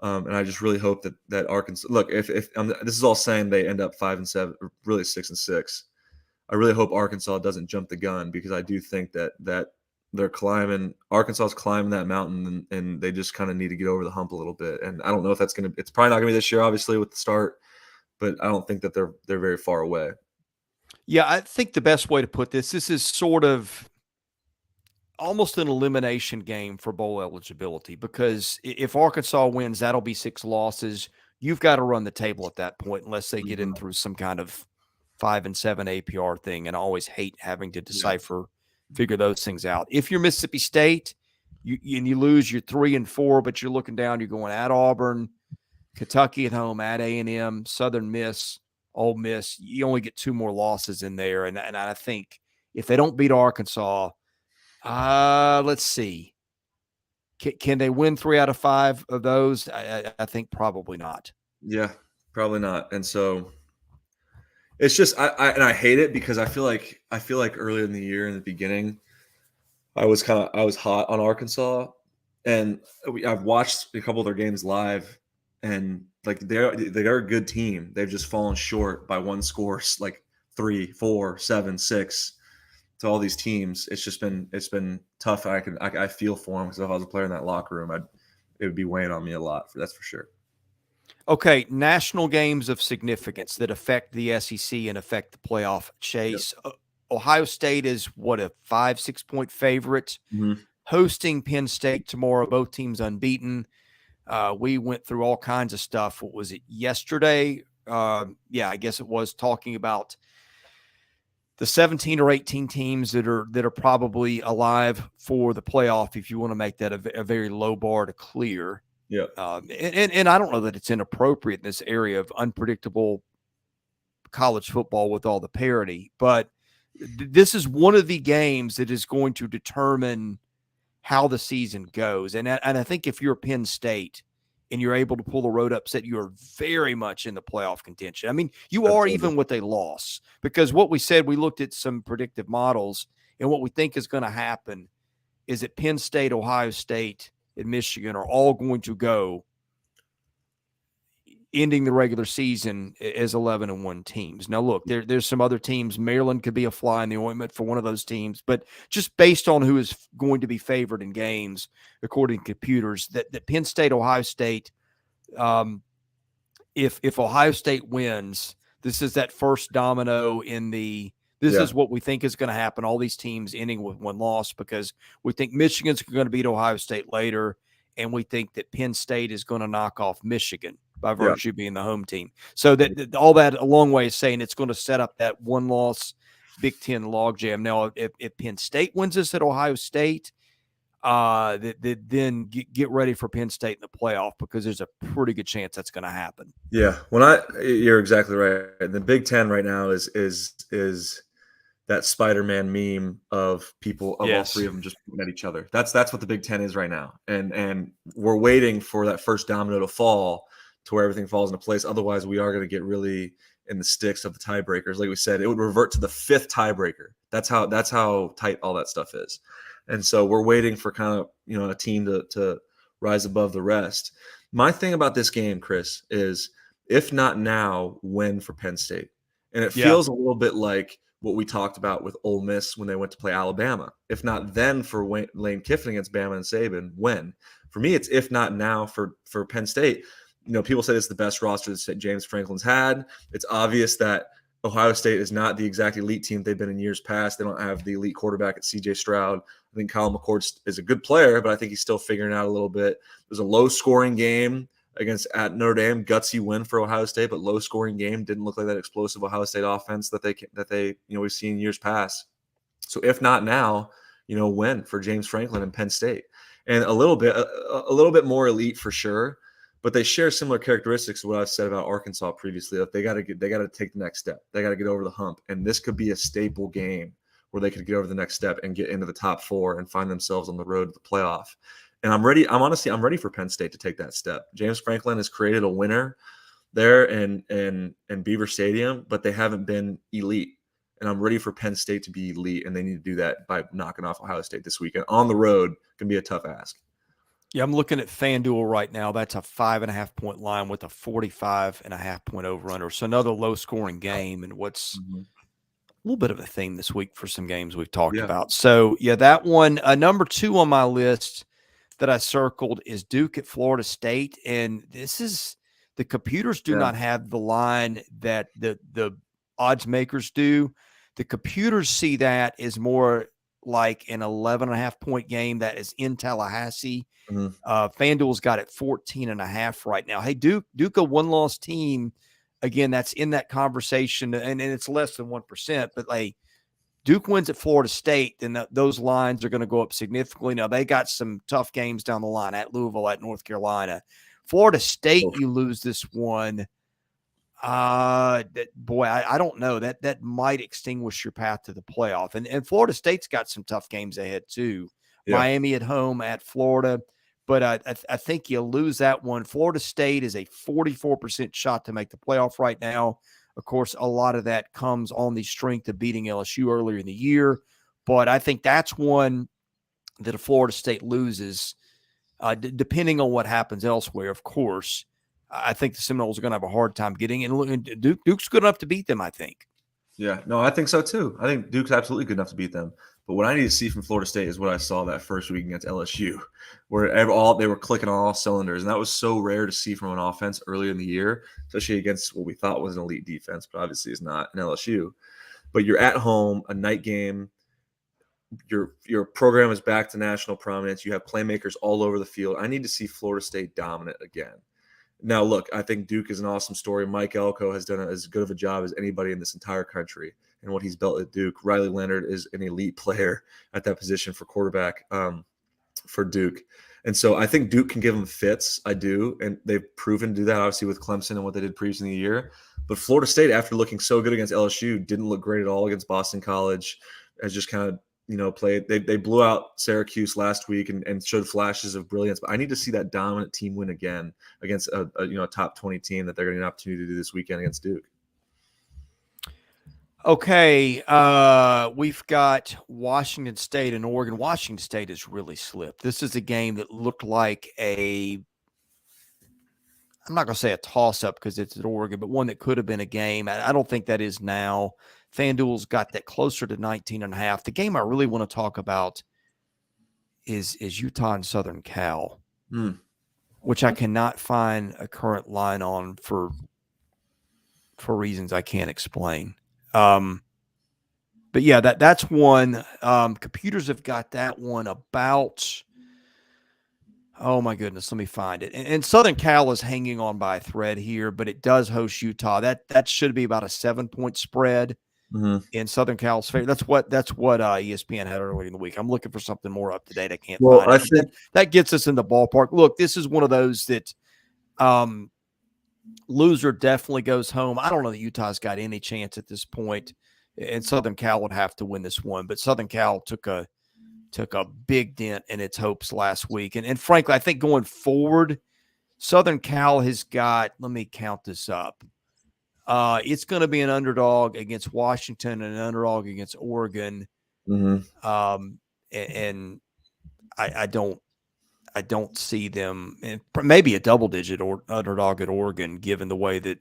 S2: And I just really hope that Arkansas, look, if this is all saying they end up 5-7, or really 6-6, I really hope Arkansas doesn't jump the gun, because I do think that they're Arkansas's climbing that mountain, and they just kind of need to get over the hump a little bit. And I don't know if it's probably not gonna be this year, obviously, with the start, but I don't think that they're very far away.
S1: Yeah, I think the best way to put this is sort of almost an elimination game for bowl eligibility, because if Arkansas wins, that'll be 6 losses. You've got to run the table at that point unless they get in through some kind of 5-7 APR thing. And I always hate having to figure those things out. If you're Mississippi State, you lose, you're 3-4, but you're looking down, you're going at Auburn, Kentucky at home, at A&M, Southern Miss, Ole Miss. You only get 2 more losses in there. And I think if they don't beat Arkansas, let's see. Can they win 3 out of 5 of those? I think probably not.
S2: Yeah, probably not. And so it's just I hate it because I feel like earlier in the year, in the beginning, I was hot on Arkansas, and I've watched a couple of their games live, and like they're a good team. They've just fallen short by 1 score, like 3, 4, 7, 6 to all these teams. It's been tough. I feel for them, because if I was a player in that locker room, it would be weighing on me a lot. That's for sure.
S1: Okay, national games of significance that affect the SEC and affect the playoff chase. Yep. Ohio State is what, a 5-6 point favorite, hosting Penn State tomorrow. Both teams unbeaten. We went through all kinds of stuff. What was it, yesterday? Yeah, I guess it was, talking about the 17 or 18 teams that are probably alive for the playoff, if you want to make that a very low bar to clear.
S2: Yeah.
S1: And I don't know that it's inappropriate in this area of unpredictable college football with all the parity, but this is one of the games that is going to determine how the season goes. And I think if you're Penn State and you're able to pull the road upset, you are very much in the playoff contention. I mean, you are even with a loss, because what we said, we looked at some predictive models, and what we think is going to happen is that Penn State, Ohio State, and Michigan are all going to go, ending the regular season as 11-1 teams. Now, look, there's some other teams. Maryland could be a fly in the ointment for one of those teams, but just based on who is going to be favored in games, according to computers, that Penn State, Ohio State, if Ohio State wins, this is that first domino in the – this is what we think is going to happen. All these teams ending with 1 loss, because we think Michigan's going to beat Ohio State later, and we think that Penn State is going to knock off Michigan by virtue of being the home team. So that all that a long way is saying it's going to set up that 1-loss Big Ten logjam. Now, if Penn State wins this at Ohio State, then get ready for Penn State in the playoff, because there's a pretty good chance that's going to happen.
S2: Yeah, you're exactly right. The Big Ten right now is that Spider-Man meme of people, of all 3 of them just at each other. That's what the Big Ten is right now, and we're waiting for that first domino to fall, to where everything falls into place. Otherwise, we are going to get really in the sticks of the tiebreakers. Like we said, it would revert to the 5th tiebreaker. That's how tight all that stuff is. And so we're waiting for kind of, a team to rise above the rest. My thing about this game, Chris, is if not now, when for Penn State? And it feels a little bit like what we talked about with Ole Miss when they went to play Alabama. If not then for Lane Kiffin against Bama and Saban, when? For me, it's if not now for Penn State. People say it's the best roster that James Franklin's had. It's obvious that Ohio State is not the exact elite team they've been in years past. They don't have the elite quarterback at CJ Stroud. I think Kyle McCord is a good player, but I think he's still figuring out a little bit. It was a low-scoring game at Notre Dame, gutsy win for Ohio State, but low-scoring game. Didn't look like that explosive Ohio State offense that they we've seen years past. So if not now, when for James Franklin and Penn State, and a little bit more elite for sure. But they share similar characteristics to what I've said about Arkansas previously. That they got to take the next step. They got to get over the hump, and this could be a staple game where they could get over the next step and get into the top 4 and find themselves on the road to the playoff. And I'm ready. I'm ready for Penn State to take that step. James Franklin has created a winner there in Beaver Stadium, but they haven't been elite. And I'm ready for Penn State to be elite, and they need to do that by knocking off Ohio State this weekend. On the road can be a tough ask.
S1: Yeah, I'm looking at FanDuel right now. That's a 5.5 point line with a 45.5 point over/under. So another low scoring game, and what's a little bit of a theme this week for some games we've talked about. So that one, number 2 on my list that I circled is Duke at Florida State, and this is the computers do not have the line that the odds makers do. The computers see that as more like an 11.5-point game that is in Tallahassee.
S2: Mhm.
S1: FanDuel's got it 14.5 right now. Hey, Duke a one-loss team. Again, that's in that conversation, and it's less than 1%. But like Duke wins at Florida State, then those lines are going to go up significantly. Now they got some tough games down the line at Louisville, at North Carolina. Florida State, you lose this one. I don't know. That might extinguish your path to the playoff. And Florida State's got some tough games ahead too.
S2: Yeah.
S1: Miami at home, at Florida. But I think you lose that one. Florida State is a 44% shot to make the playoff right now. Of course, a lot of that comes on the strength of beating LSU earlier in the year. But I think that's one that if Florida State loses, depending on what happens elsewhere, of course, I think the Seminoles are going to have a hard time getting in. And Duke's good enough to beat them, I think.
S2: Yeah, no, I think so too. I think Duke's absolutely good enough to beat them. But what I need to see from Florida State is what I saw that first week against LSU, where they were clicking on all cylinders. And that was so rare to see from an offense earlier in the year, especially against what we thought was an elite defense, but obviously is not an LSU. But you're at home, a night game. Your program is back to national prominence. You have playmakers all over the field. I need to see Florida State dominant again. Now, look, I think Duke is an awesome story. Mike Elko has done as good of a job as anybody in this entire country and what he's built at Duke. Riley Leonard is an elite player at that position for quarterback for Duke. And so I think Duke can give them fits. I do. And they've proven to do that, obviously, with Clemson and what they did previously in the year. But Florida State, after looking so good against LSU, didn't look great at all against Boston College. Has just kind of played. They blew out Syracuse last week and showed flashes of brilliance. But I need to see that dominant team win again against a top 20 team that they're going to get an opportunity to do this weekend against Duke.
S1: Okay, we've got Washington State and Oregon. Washington State has really slipped. This is a game that looked like I'm not going to say a toss-up because it's at Oregon, but one that could have been a game. I don't think that is now. FanDuel's got that closer to 19.5. The game I really want to talk about is Utah and Southern Cal, which I cannot find a current line on for reasons I can't explain. But yeah, that's one. Computers have got that one about. Oh my goodness, let me find it. And Southern Cal is hanging on by a thread here, but it does host Utah. That should be about a 7-point spread in Southern Cal's favor. That's what ESPN had earlier in the week. I'm looking for something more up to date. I can't find it.
S2: Think
S1: that gets us in the ballpark. Look, this is one of those that loser definitely goes home. I don't know that Utah's got any chance at this point, and Southern Cal would have to win this one. But Southern Cal took a big dent in its hopes last week. And frankly, I think going forward, Southern Cal has got, let me count this up. It's going to be an underdog against Washington and an underdog against Oregon. And I don't see them, and maybe a double-digit underdog at Oregon, given the way that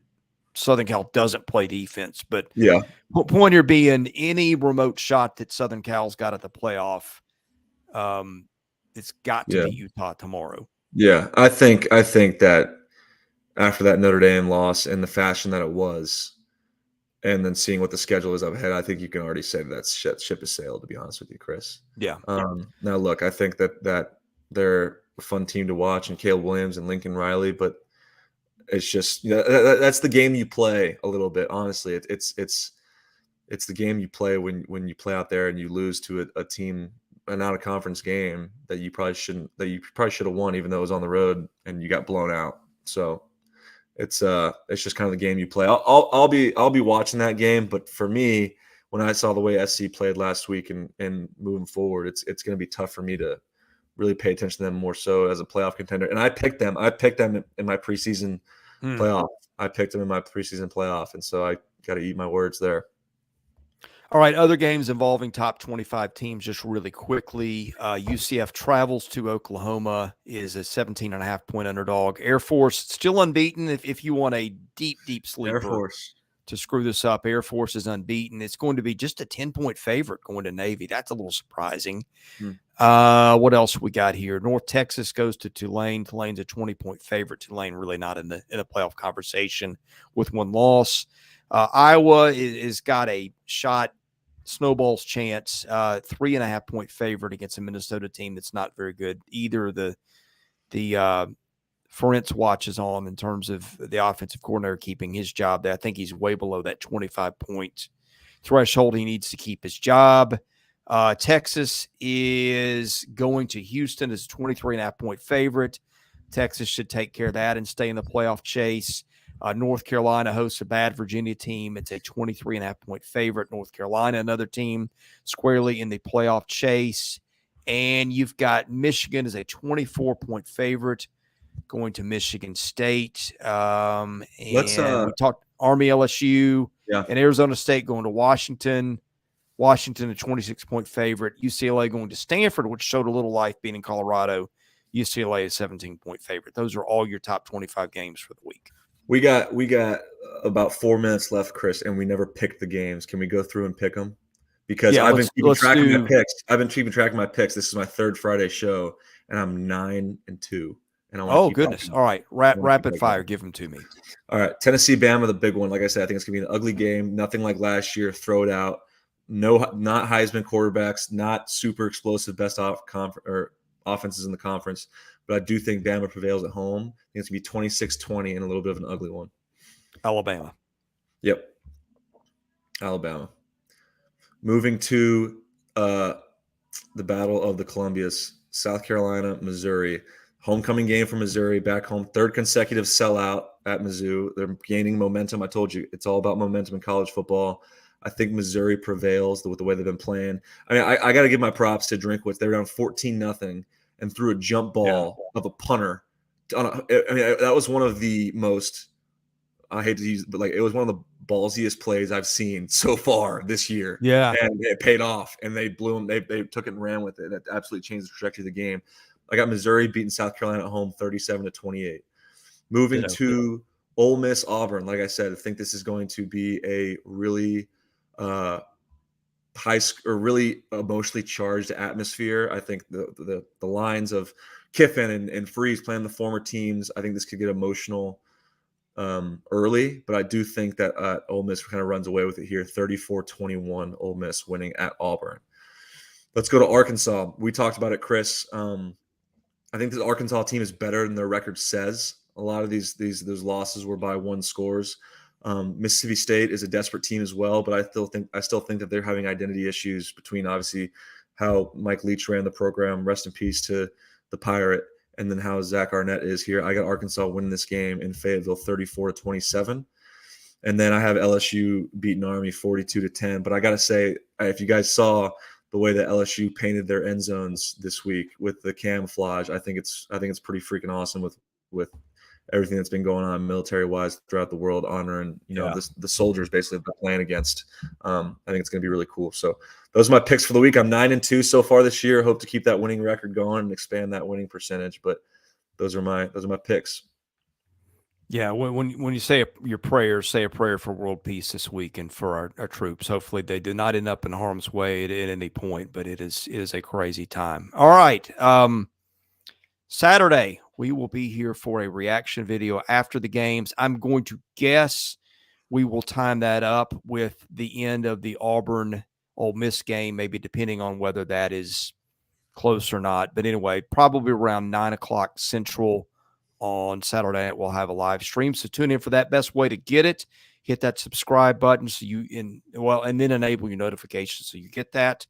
S1: Southern Cal doesn't play defense. But
S2: yeah,
S1: point here being any remote shot that Southern Cal's got at the playoff, it's got to be Utah tomorrow.
S2: Yeah, I think that after that Notre Dame loss and the fashion that it was, and then seeing what the schedule is up ahead, I think you can already say that ship has sailed, to be honest with you, Chris.
S1: Yeah.
S2: Now, look, I think that they're a fun team to watch, and Caleb Williams and Lincoln Riley, but it's just that's the game you play a little bit. Honestly, it's the game you play when you play out there and you lose to a team, an out of conference game that you probably should have won, even though it was on the road and you got blown out. So it's just kind of the game you play. I'll be watching that game, but for me, when I saw the way SC played last week and moving forward, it's going to be tough for me to really pay attention to them more so as a playoff contender. And I picked them in my preseason playoff. I picked them in my preseason playoff, and so I got to eat my words there.
S1: All right, other games involving top 25 teams just really quickly. UCF travels to Oklahoma, is a 17.5-point underdog. Air Force still unbeaten. If you want a deep sleeper
S2: Air Force
S1: to screw this up, Air Force is unbeaten. It's going to be just a 10-point favorite going to Navy. That's a little surprising. What else we got here? North Texas goes to Tulane. Tulane's a 20-point favorite. Tulane really not in the playoff conversation with one loss. Iowa is got a shot snowball's chance. 3.5 point favorite against a Minnesota team that's not very good. Either the Ferentz watches on in terms of the offensive coordinator keeping his job. I think he's way below that 25 point threshold. He needs to keep his job. Texas is going to Houston as a 23.5 point favorite. Texas should take care of that and stay in the playoff chase. North Carolina hosts a bad Virginia team. It's a 23.5 point favorite. North Carolina, another team squarely in the playoff chase. And you've got Michigan as a 24 point favorite going to Michigan State. And we talked Army, LSU, and Arizona State going to Washington. Washington, a 26 point favorite. UCLA going to Stanford, which showed a little life being in Colorado. UCLA, a 17 point favorite. Those are all your top 25 games for the week.
S2: We got about 4 minutes left, Chris, and we never picked the games. Can we go through and pick them? Because I've been keeping track of my picks. I've been keeping track of my picks. This is my third Friday show, and I'm 9-2. And
S1: goodness! All right, rapid fire. Give them to me.
S2: All right, Tennessee, Bama, the big one. Like I said, I think it's gonna be an ugly game. Nothing like last year. Throw it out. Not Heisman quarterbacks. Not super explosive. Best offenses in the conference. But I do think Bama prevails at home. I think it's going to be 26-20 and a little bit of an ugly one.
S1: Alabama.
S2: Yep. Alabama. Moving to the Battle of the Columbias, South Carolina, Missouri. Homecoming game for Missouri, back home. Third consecutive sellout at Mizzou. They're gaining momentum. I told you, it's all about momentum in college football. I think Missouri prevails with the way they've been playing. I mean, I got to give my props to Drinkwitz. They were down 14-0. And threw a jump ball of a punter. That was one of the most, I hate to use, but it was one of the ballsiest plays I've seen so far this year.
S1: Yeah.
S2: And it paid off, and they blew them. They took it and ran with it. That absolutely changed the trajectory of the game. I got Missouri beating South Carolina at home 37-28. Moving to Ole Miss, Auburn. Like I said, I think this is going to be a really really emotionally charged atmosphere. I think the lines of Kiffin and Freeze playing the former teams, I think this could get emotional early, but I do think that Ole Miss kind of runs away with it here. 34-21, Ole Miss winning at Auburn. Let's go to Arkansas. We talked about it, Chris. I think the Arkansas team is better than their record says. A lot of those losses were by one scores. Mississippi State is a desperate team as well, but I still think that they're having identity issues between obviously how Mike Leach ran the program, rest in peace to the Pirate, and then how Zach Arnett is here. I got Arkansas winning this game in Fayetteville 34-27. And then I have LSU beating Army 42-10. But I got to say, if you guys saw the way that LSU painted their end zones this week with the camouflage, I think it's pretty freaking awesome with everything that's been going on military-wise throughout the world, honoring the soldiers basically they're playing against. I think it's going to be really cool. So those are my picks for the week. I'm 9-2 so far this year. Hope to keep that winning record going and expand that winning percentage. But those are my picks.
S1: Yeah, when you say your prayers, say a prayer for world peace this week and for our troops. Hopefully they do not end up in harm's way at any point, but it is a crazy time. All right. Saturday, we will be here for a reaction video after the games. I'm going to guess we will time that up with the end of the Auburn Ole Miss game, maybe depending on whether that is close or not. But anyway, probably around 9 o'clock Central on Saturday night, we'll have a live stream. So tune in for that. Best way to get it, hit that subscribe button and then enable your notifications so you get that.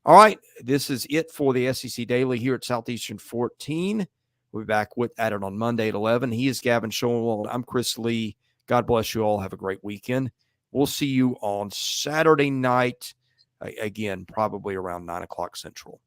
S1: All right, this is it for the SEC Daily here at Southeastern 14. We'll be back at it on Monday at 11. He is Gavin Schoenwald. I'm Chris Lee. God bless you all. Have a great weekend. We'll see you on Saturday night, again, probably around 9 o'clock Central.